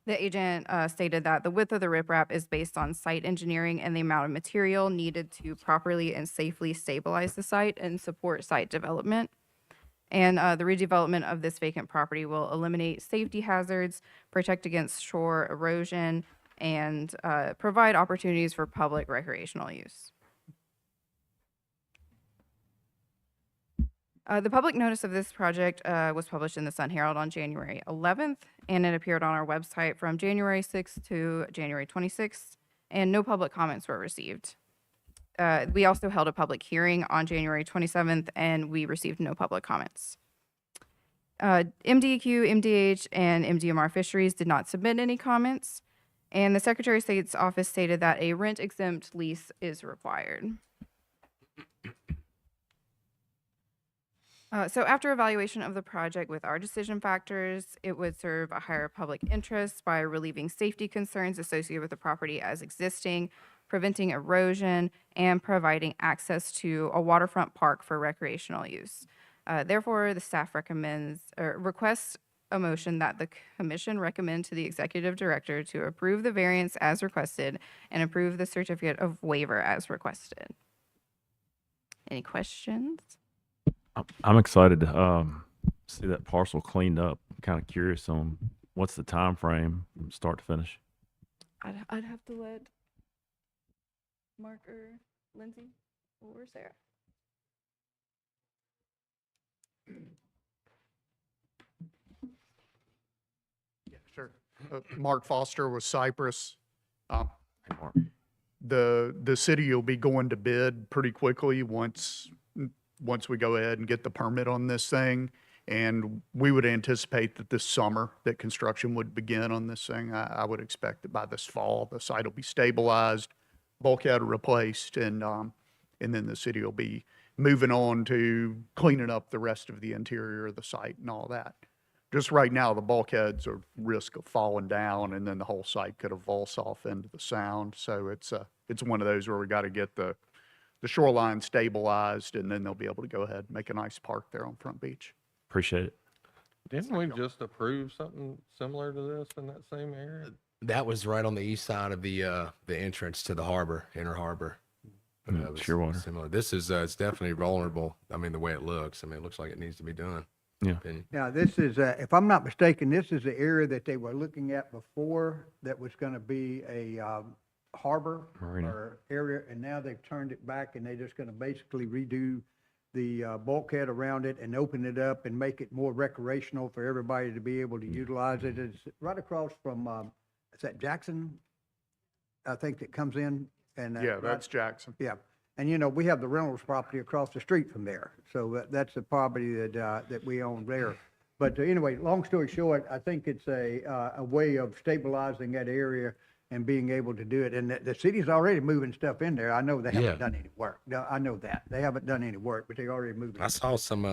The agent stated that the width of the riprap is based on site engineering and the amount of material needed to properly and safely stabilize the site and support site development. And the redevelopment of this vacant property will eliminate safety hazards, protect against shore erosion, and provide opportunities for public recreational use. The public notice of this project was published in the Sun Herald on January 11th, and it appeared on our website from January 6th to January 26th, and no public comments were received. We also held a public hearing on January 27th, and we received no public comments. MDEQ, MDH, and MDMR Fisheries did not submit any comments, and the Secretary of State's office stated that a rent-exempt lease is required. So after evaluation of the project with our decision factors, it would serve a higher public interest by relieving safety concerns associated with the property as existing, preventing erosion, and providing access to a waterfront park for recreational use. Therefore, the staff requests a motion that the commission recommend to the executive director to approve the variance as requested and approve the certificate of waiver as requested. Any questions? I'm excited to see that parcel cleaned up. I'm kind of curious on what's the time frame from start to finish. I'd have to let Mark or Lindsay or Sarah. Yeah, sure. Mark Foster with Cypress. Hey, Mark. The city will be going to bid pretty quickly once we go ahead and get the permit on this thing. And we would anticipate that this summer that construction would begin on this thing. I would expect that by this fall, the site will be stabilized, bulkhead replaced, and then the city will be moving on to cleaning up the rest of the interior of the site and all that. Just right now, the bulkheads are risk of falling down, and then the whole site could avulse off into the sound. So it's one of those where we got to get the shoreline stabilized, and then they'll be able to go ahead and make a nice park there on Front Beach. Appreciate it. Didn't we just approve something similar to this in that same area? That was right on the east side of the entrance to the harbor, inner harbor. But it was Shearwater. similar. This is it's definitely vulnerable. I mean, the way it looks. I mean, it looks like it needs to be done. Yeah. Opinion. Now, this is, if I'm not mistaken, this is the area that they were looking at before that was going to be a harbor Marina. or area, and now they've turned it back and they're just going to basically redo the bulkhead around it and open it up and make it more recreational for everybody to be able to utilize it. It's right across from, is that Jackson? I think that comes in and. Yeah, that's Jackson. Yeah. And you know, we have the Reynolds property across the street from there. So that's the property that we own there. But anyway, long story short, I think it's a way of stabilizing that area and being able to do it. And the city's already moving stuff in there. I know they Yeah. haven't done any work. No, I know that. They haven't done any work, but they already moved. I saw some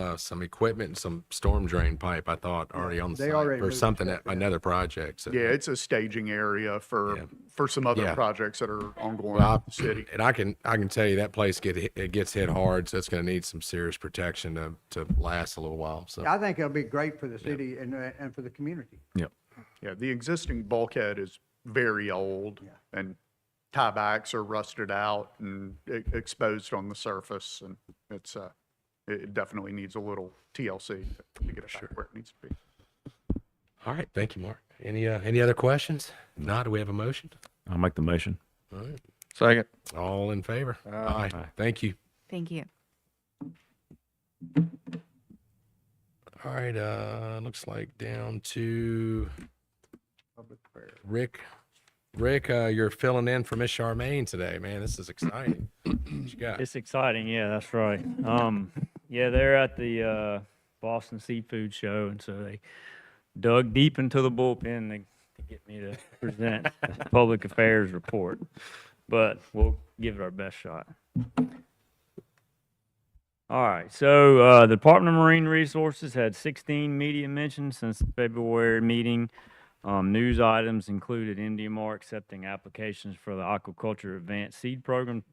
equipment and some storm drain pipe, I thought, already on the They site already for moved something, stuff, yeah. another project. So. Yeah, it's a staging area Yeah. for some other Yeah. projects that are ongoing Well, in the city. and I can tell you that place it gets hit hard, so it's going to need some serious protection to last a little while. So I think it'll be great for the city and for the community. Yep. Yeah, the existing bulkhead is very old and tiebacks are rusted out and exposed on the surface, and it definitely needs a little TLC to get it back where it needs to be. all right, thank you, Mark. Any other questions? If not, do we have a motion? I'll make the motion. All right, Second. all in favor? Aye. Thank you. Thank you. All right, looks like down to Rick. Rick, you're filling in for Miss Charmaine today, man. This is exciting. What you got? It's exciting, yeah, that's right. Yeah, they're at the Boston Seafood Show, and so they dug deep into the bullpen to get me to present the public affairs report. But we'll give it our best shot. All right, so the Department of Marine Resources had 16 media mentions since the February meeting. News items included MDMR accepting applications for the Aquaculture Advanced Seed Program,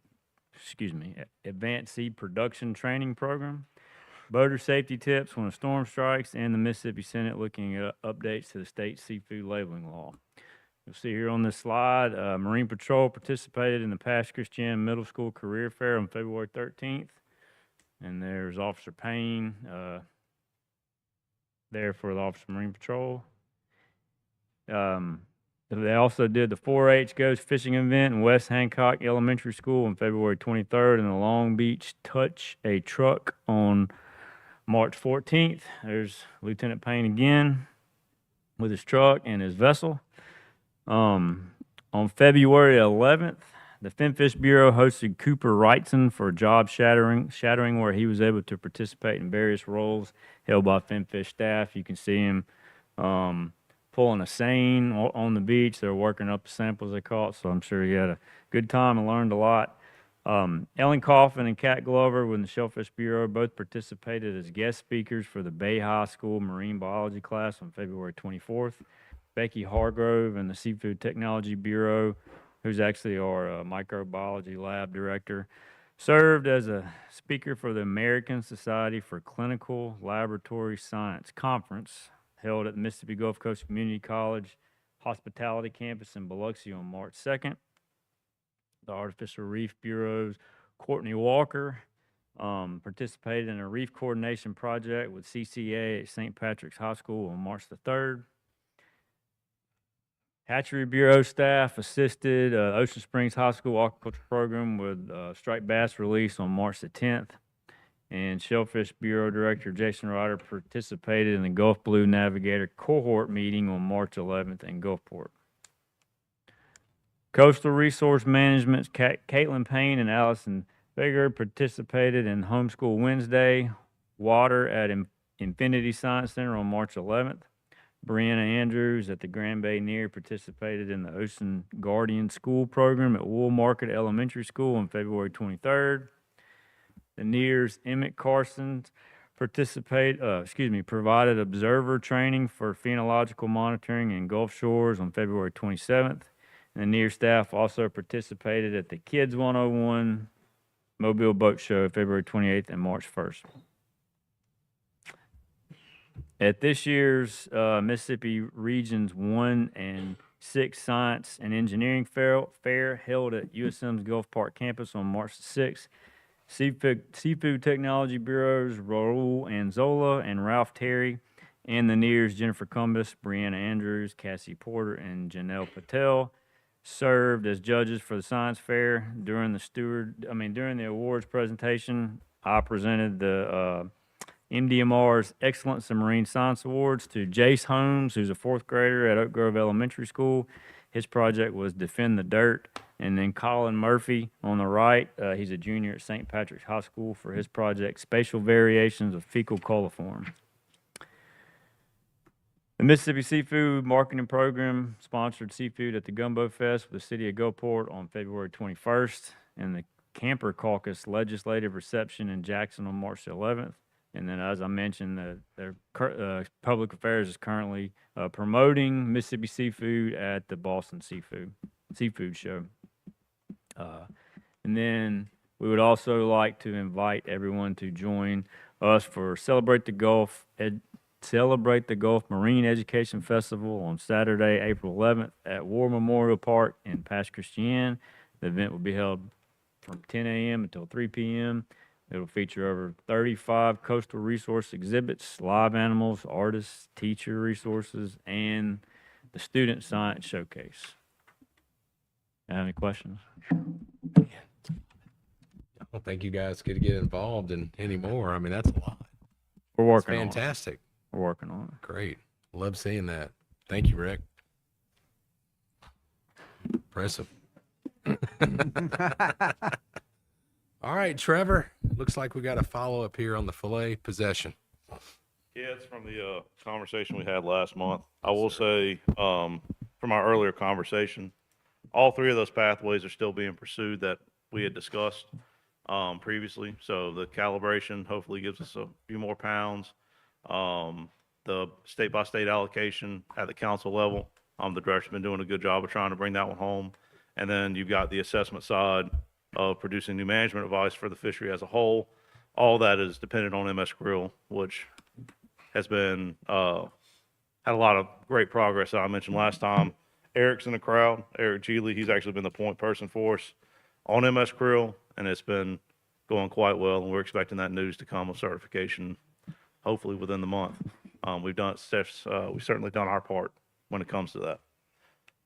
Advanced Seed Production Training Program, boater safety tips when a storm strikes, and the Mississippi Senate looking at updates to the state seafood labeling law. You'll see here on this slide, Marine Patrol participated in the Pass Christian Middle School Career Fair on February 13th. And there's Officer Payne there for the Office of Marine Patrol. They also did the 4-H Ghost Fishing event in West Hancock Elementary School on February 23rd, and the Long Beach Touch a Truck on March 14th. There's Lieutenant Payne again with his truck and his vessel. On February 11th, the Finfish Bureau hosted Cooper Wrightson for a job shadowing where he was able to participate in various roles held by Finfish staff. You can see him pulling a seine on the beach. They're working up the samples they caught, so I'm sure he had a good time and learned a lot. Ellen Coffin and Kat Glover with the Shellfish Bureau both participated as guest speakers for the Bay High School Marine Biology class on February 24th. Becky Hargrove and the Seafood Technology Bureau, who's actually our microbiology lab director, served as a speaker for the American Society for Clinical Laboratory Science conference held at the Mississippi Gulf Coast Community College Hospitality Campus in Biloxi on March 2nd. The Artificial Reef Bureau's Courtney Walker participated in a reef coordination project with CCA at St. Patrick's High School on March the 3rd. Hatchery Bureau staff assisted Ocean Springs High School aquaculture program with striped bass release on March the 10th. And Shellfish Bureau Director Jason Ryder participated in the Gulf Blue Navigator cohort meeting on March 11th in Gulfport. Coastal Resource Management's Caitlin Payne and Allison Bigger participated in Homeschool Wednesday Water at Infinity Science Center on March 11th. Brianna Andrews at the Grand Bay Near participated in the Ocean Guardian School program at Wool Market Elementary School on February 23rd. The Near's Emmett Carson provided observer training for phenological monitoring in Gulf Shores on February 27th. And the Near staff also participated at the Kids 101 Mobile Boat Show February 28th and March 1st. At this year's Mississippi Regions 1 and 6 Science and Engineering Fair held at USM's Gulf Park campus on March 6th, Seafood Technology Bureau's Raul Anzola and Ralph Terry, and the Near's Jennifer Cumbus, Brianna Andrews, Cassie Porter, and Janelle Patel served as judges for the science fair. During the awards presentation, I presented the MDMR's Excellence in Marine Science Awards to Jace Holmes, who's a fourth grader at Oak Grove Elementary School. His project was Defend the Dirt. And then Colin Murphy on the right, he's a junior at St. Patrick's High School for his project, Spatial Variations of Fecal Coliform. The Mississippi Seafood Marketing Program sponsored seafood at the Gumbo Fest with the City of Gulfport on February 21st, and the Camper Caucus Legislative Reception in Jackson on March 11th. And then, as I mentioned, their Public Affairs is currently promoting Mississippi seafood at the Boston Seafood Show. And then we would also like to invite everyone to join us for Celebrate the Gulf Marine Education Festival on Saturday, April 11th at War Memorial Park in Pass Christian. The event will be held from 10 a.m. until 3 p.m. It'll feature over 35 coastal resource exhibits, live animals, artists, teacher resources, and the Student Science Showcase. Have any questions? I don't think you guys could get involved in anymore. I mean, that's a lot. We're It's working on it. fantastic. We're working on it. Great. Love seeing that. Thank you, Rick. Impressive. All right, Trevor. Looks like we got a follow-up here on the filet possession. Yeah, it's from the conversation we had last month. I will say, from our earlier conversation, all three of those pathways are still being pursued that we had discussed previously. So the calibration hopefully gives us a few more pounds. The state-by-state allocation at the council level, the director's been doing a good job of trying to bring that one home. And then you've got the assessment side of producing new management advice for the fishery as a whole. All that is dependent on MS Grill, which has been, had a lot of great progress that I mentioned last time. Eric's in the crowd, Eric Geely, he's actually been the point person for us on MS Grill, and it's been going quite well, and we're expecting that news to come of certification hopefully within the month. We've certainly done our part when it comes to that.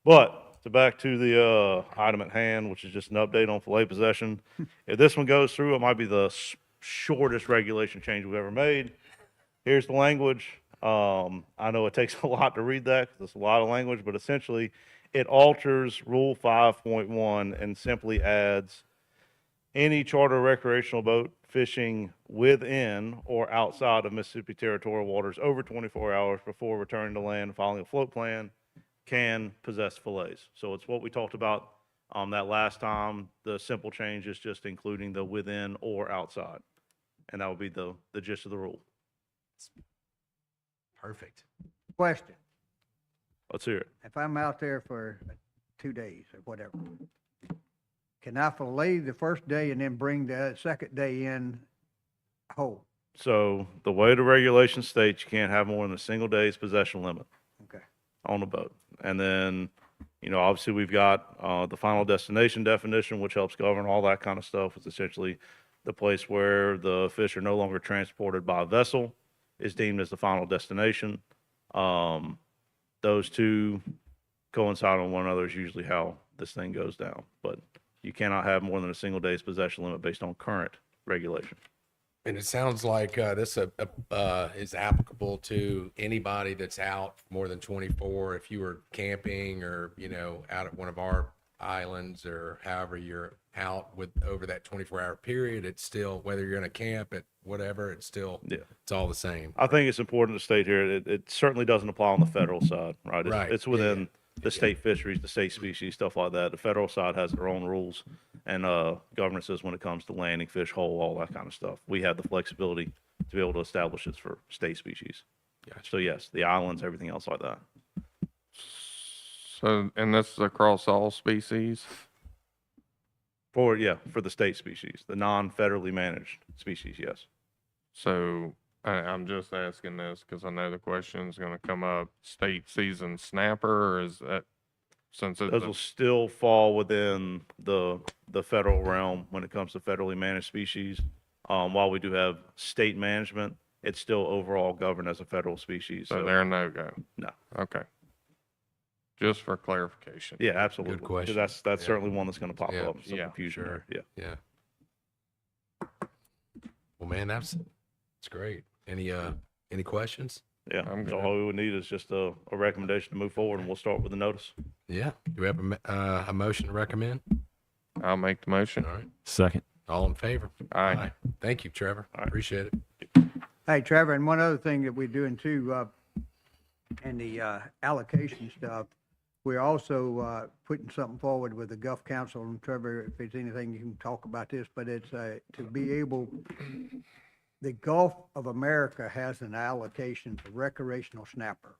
But back to the item at hand, which is just an update on filet possession. If this one goes through, it might be the shortest regulation change we've ever made. Here's the language. I know it takes a lot to read that because it's a lot of language, but essentially it alters Rule 5.1 and simply adds any charter recreational boat fishing within or outside of Mississippi territorial waters over 24 hours before returning to land following a float plan can possess fillets. So it's what we talked about that last time. The simple change is just including the within or outside. And that would be the gist of the rule. Perfect. Question, Let's hear it. if I'm out there for 2 days or whatever, can I fillet the first day and then bring the second day in whole? So the way the regulation states, you can't have more than a single day's possession limit Okay. on a boat. And then, obviously we've got the final destination definition, which helps govern all that kind of stuff. It's essentially the place where the fish are no longer transported by a vessel is deemed as the final destination. Those two coincide on one another is usually how this thing goes down. But you cannot have more than a single day's possession limit based on current regulation. And it sounds like this is applicable to anybody that's out more than 24. If you were camping or, out at one of our islands or however you're out with over that 24-hour period, it's still, whether you're in a camp at whatever, it's still, it's all the same. I think it's important to state here, it certainly doesn't apply on the federal side, right? Right. It's within the state fisheries, the state species, stuff like that. The federal side has their own rules and governances when it comes to landing fish whole, all that kind of stuff. We have the flexibility to be able to establish this for state species. Gotcha. So yes, the islands, everything else like that. So, and this is across all species? For the state species, the non-federally managed species, yes. So I'm just asking this because I know the question is going to come up. State season snapper, or is that since it's Those will still fall within the federal realm when it comes to federally managed species. While we do have state management, it's still overall governed as a federal species. so they're a no-go? No. Okay. Just for clarification. Yeah, absolutely. Good question. 'Cause that's Yeah. certainly one that's going to pop Yeah, up. Some yeah, confusion sure. there. Yeah. Yeah. Well, man, that's great. Any questions? Yeah, I'm so good. all we would need is just a recommendation to move forward, and we'll start with the notice. Yeah. Do we have a motion to recommend? I'll make the motion. All right. Second. All in favor? Aye. Thank you, Trevor. All right. Appreciate it. Hey, Trevor, and one other thing that we're doing too, in the allocation stuff, we're also putting something forward with the Gulf Council, and Trevor, if there's anything you can talk about this, but it's to be able, the Gulf of America has an allocation for recreational snapper.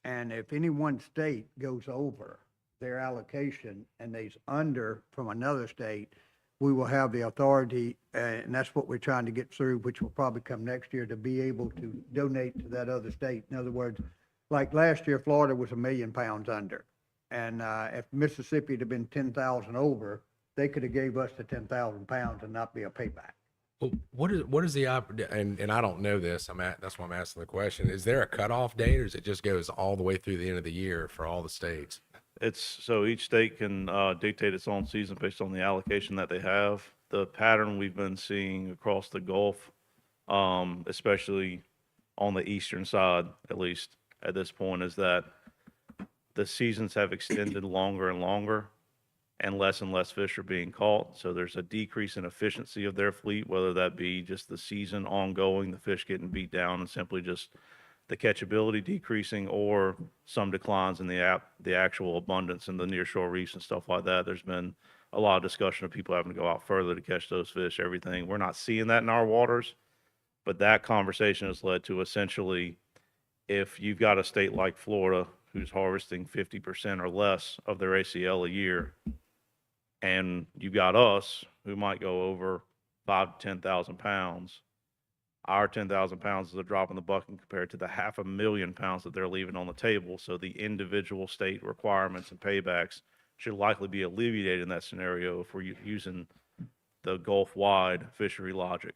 And if any one state goes over their allocation and they's under from another state, we will have the authority, and that's what we're trying to get through, which will probably come next year, to be able to donate to that other state. In other words, like last year, Florida was 1 million pounds under. And if Mississippi had been 10,000 over, they could have gave us the 10,000 pounds and not be a payback. Well, what is the and I don't know this. That's why I'm asking the question. Is there a cutoff date, or is it just goes all the way through the end of the year for all the states? So each state can dictate its own season based on the allocation that they have. The pattern we've been seeing across the Gulf, especially on the eastern side, at least at this point, is that the seasons have extended longer and longer, and less fish are being caught. So there's a decrease in efficiency of their fleet, whether that be just the season ongoing, the fish getting beat down, and simply just the catchability decreasing, or some declines in the actual abundance in the nearshore reefs and stuff like that. There's been a lot of discussion of people having to go out further to catch those fish, everything. We're not seeing that in our waters, but that conversation has led to, essentially, if you've got a state like Florida who's harvesting 50% or less of their ACL a year, and you've got us who might go over 5,000 to 10,000 pounds, our 10,000 pounds is a drop in the bucket compared to the 500,000 pounds that they're leaving on the table. So the individual state requirements and paybacks should likely be alleviated in that scenario if we're using the Gulf-wide fishery logic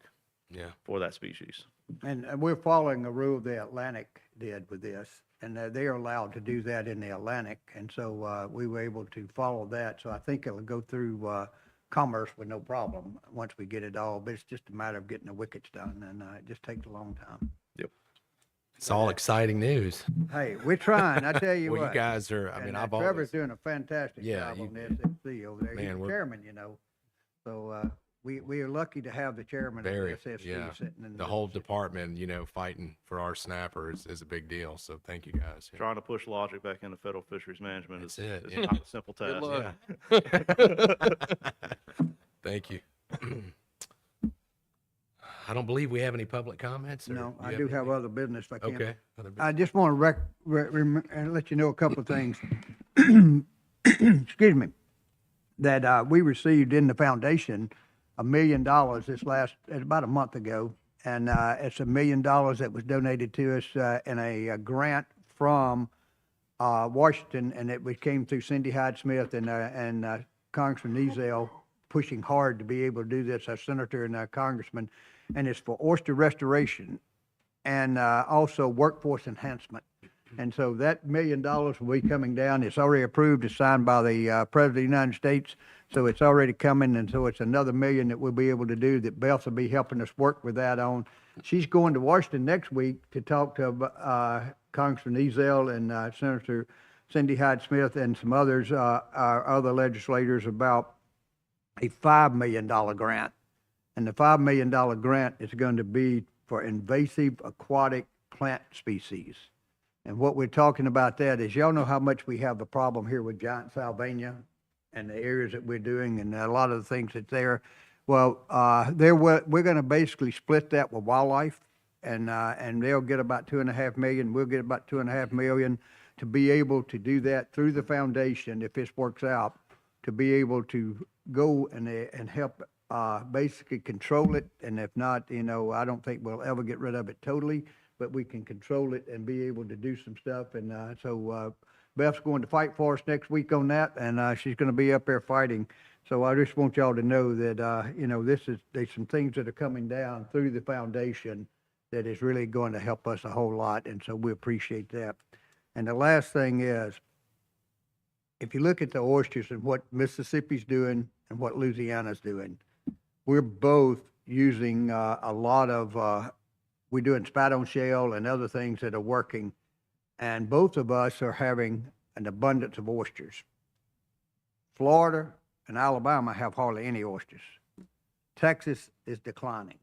for that species. And we're following a rule the Atlantic did with this, and they are allowed to do that in the Atlantic. And so we were able to follow that. So I think it'll go through commerce with no problem once we get it all, but it's just a matter of getting the wickets done, and it just takes a long time. Yep. It's all exciting news. Hey, we're trying, I tell you Well, what. you guys are, And, I've Trevor's always, doing a fantastic Yeah, job you- on the SFC over there. He's Man, the we're- chairman, you know. So we are lucky to have the chairman of very, the SFC yeah. sitting in The whole department, fighting for our snapper is a big deal. So thank you guys. Trying to push logic back into federal fisheries management is That's it, is yeah. not a simple Good task. luck. Thank you. I don't believe we have any public comments. or No, you I do have anything? other business if I can. Okay. other I business. just want to let you know a couple of things. Excuse me. That we received in the foundation $1 million about a month ago. And it's $1 million that was donated to us in a grant from Washington, and it came through Cindy Hyde Smith and Congressman Ezell pushing hard to be able to do this, our senator and our congressman. And it's for oyster restoration and also workforce enhancement. And so that $1 million will be coming down. It's already approved. It's signed by the President of the United States. So it's already coming. And so it's another $1 million that we'll be able to do, that Beth will be helping us work with that on. She's going to Washington next week to talk to Congressman Ezell and Senator Cindy Hyde Smith and some others, our other legislators, about a $5 million grant. And the $5 million grant is going to be for invasive aquatic plant species. And what we're talking about that is, y'all know how much we have a problem here with giant salvania and the areas that we're doing and a lot of the things that's there. Well, we're going to basically split that with wildlife, and they'll get about $2.5 million. We'll get about $2.5 million to be able to do that through the foundation, if this works out, to be able to go and help basically control it. And if not, I don't think we'll ever get rid of it totally, but we can control it and be able to do some stuff. And so Beth's going to fight for us next week on that, and she's going to be up there fighting. So I just want y'all to know that, there's some things that are coming down through the foundation that is really going to help us a whole lot, and so we appreciate that. And the last thing is, if you look at the oysters and what Mississippi's doing and what Louisiana's doing, we're both using a lot of, we're doing spat on shell and other things that are working. And both of us are having an abundance of oysters. Florida and Alabama have hardly any oysters. Texas is declining.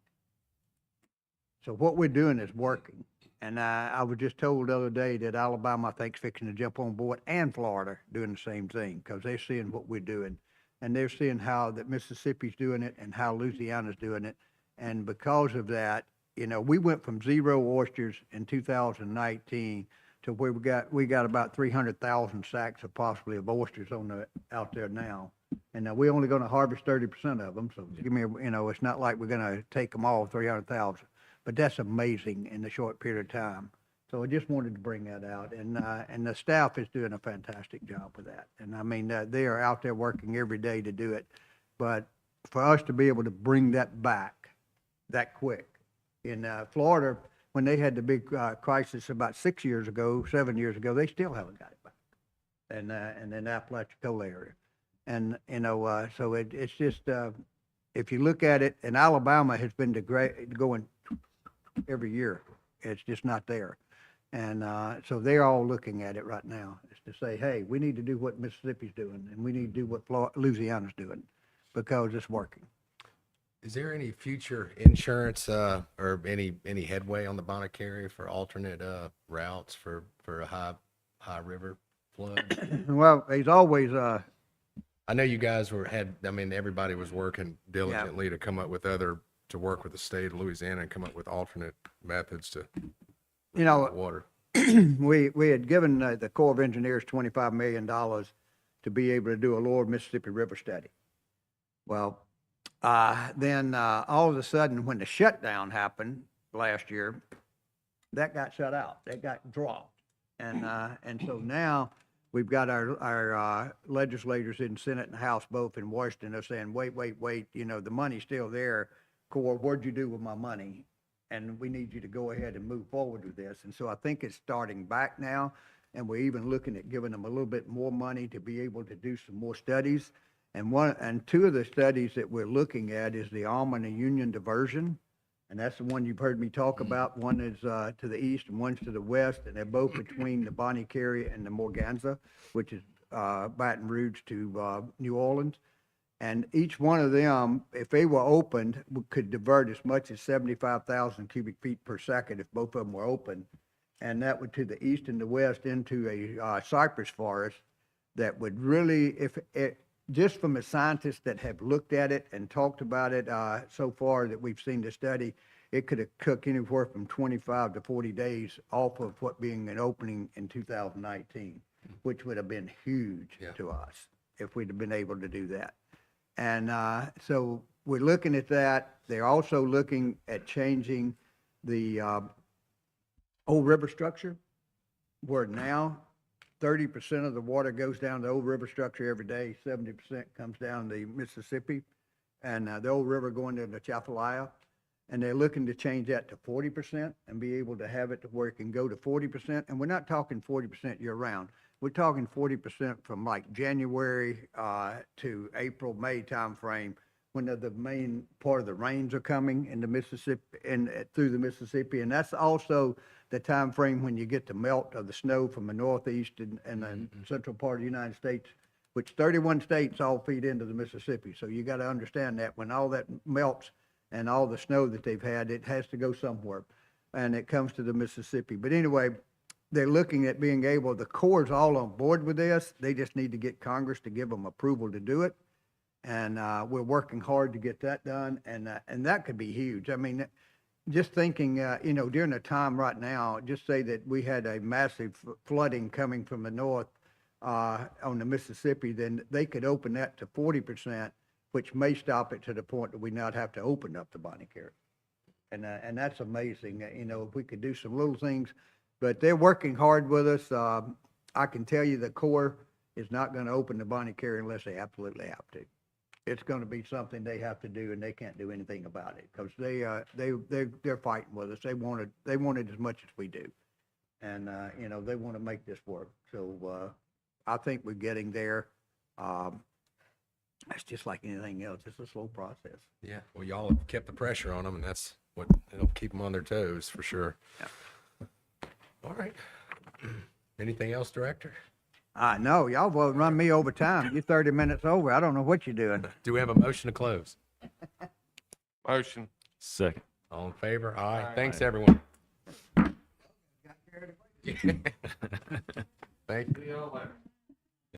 So what we're doing is working. And I was just told the other day that Alabama, I think, is fixing to jump on board, and Florida doing the same thing, because they're seeing what we're doing. And they're seeing how that Mississippi's doing it and how Louisiana's doing it. And because of that, you know, we went from 0 oysters in 2019 to where we got about 300,000 sacks of possibly of oysters out there now. And we're only going to harvest 30% of them. So give me, you know, it's not like we're going to take them all, 300,000. But that's amazing in the short period of time. So I just wanted to bring that out. And the staff is doing a fantastic job with that. And I mean, they are out there working every day to do it. But for us to be able to bring that back that quick. In Florida, when they had the big crisis about 7 years ago, they still haven't got it back. And in the Apalachicola area. And, you know, so it's just, if you look at it, and Alabama has been going every year. It's just not there. And so they're all looking at it right now, is to say, hey, we need to do what Mississippi's doing, and we need to do what Louisiana's doing, because it's working. Is there any future insurance or any headway on the Bonnet for alternate routes for a high river flood? Well, there's always I know you guys I mean, everybody was working diligently to come up with to work with the state of Louisiana and come up with alternate methods to water. we had given the Corps of Engineers $25 million to be able to do a lower Mississippi River study. Well, then all of a sudden, when the shutdown happened last year, that got shut out. That got dropped. And so now we've got our legislators in Senate and House both in Washington are saying, wait, you know, the money's still there. Corps, what'd you do with my money? And we need you to go ahead and move forward with this. And so I think it's starting back now. And we're even looking at giving them a little bit more money to be able to do some more studies. And two of the studies that we're looking at is the Almond and Union diversion. And that's the one you've heard me talk about. One is to the east and one's to the west. And they're both between the Bonnie Carey and the Morganza, which is Baton Rouge to New Orleans. And each one of them, if they were opened, could divert as much as 75,000 cubic feet per second if both of them were open. And that would to the east and the west into a cypress forest that would really, just from the scientists that have looked at it and talked about it so far that we've seen the study, it could have took anywhere from 25 to 40 days off of what being an opening in 2019, which would have been huge to us if we'd have been able to do that. And so we're looking at that. They're also looking at changing the Old River structure, where now 30% of the water goes down the Old River structure every day, 70% comes down the Mississippi, and the Old River going to the Chafalaya. And they're looking to change that to 40% and be able to have it to where it can go to 40%. And we're not talking 40% year round. We're talking 40% from like January to April, May timeframe, when the main part of the rains are coming in the Mississippi and through the Mississippi. And that's also the time frame when you get the melt of the snow from the northeast and the central part of the United States, which 31 states all feed into the Mississippi. So you got to understand that when all that melts and all the snow that they've had, it has to go somewhere, and it comes to the Mississippi. But anyway, they're looking at being able, the Corps is all on board with this. They just need to get Congress to give them approval to do it. And we're working hard to get that done. And that could be huge. I mean, just thinking, you know, during the time right now, just say that we had a massive flooding coming from the north on the Mississippi, then they could open that to 40%, which may stop it to the point that we not have to open up the Bonnie Carey. And that's amazing, you know, if we could do some little things. But they're working hard with us. I can tell you the Corps is not going to open the Bonnie Carey unless they absolutely have to. It's going to be something they have to do, and they can't do anything about it because they're fighting with us. They want it as much as we do, and you know, they want to make this work. So I think we're getting there. That's just like anything else. It's a slow process. Yeah, well, y'all have kept the pressure on them, and that's what, it'll keep them on their toes for sure. All right. Anything else, Director? No, y'all both run me over time. You're 30 minutes over. I don't know what you're doing. Do we have a motion to close? Motion. Second. All in favor? Aye. Thanks, everyone. Thank you.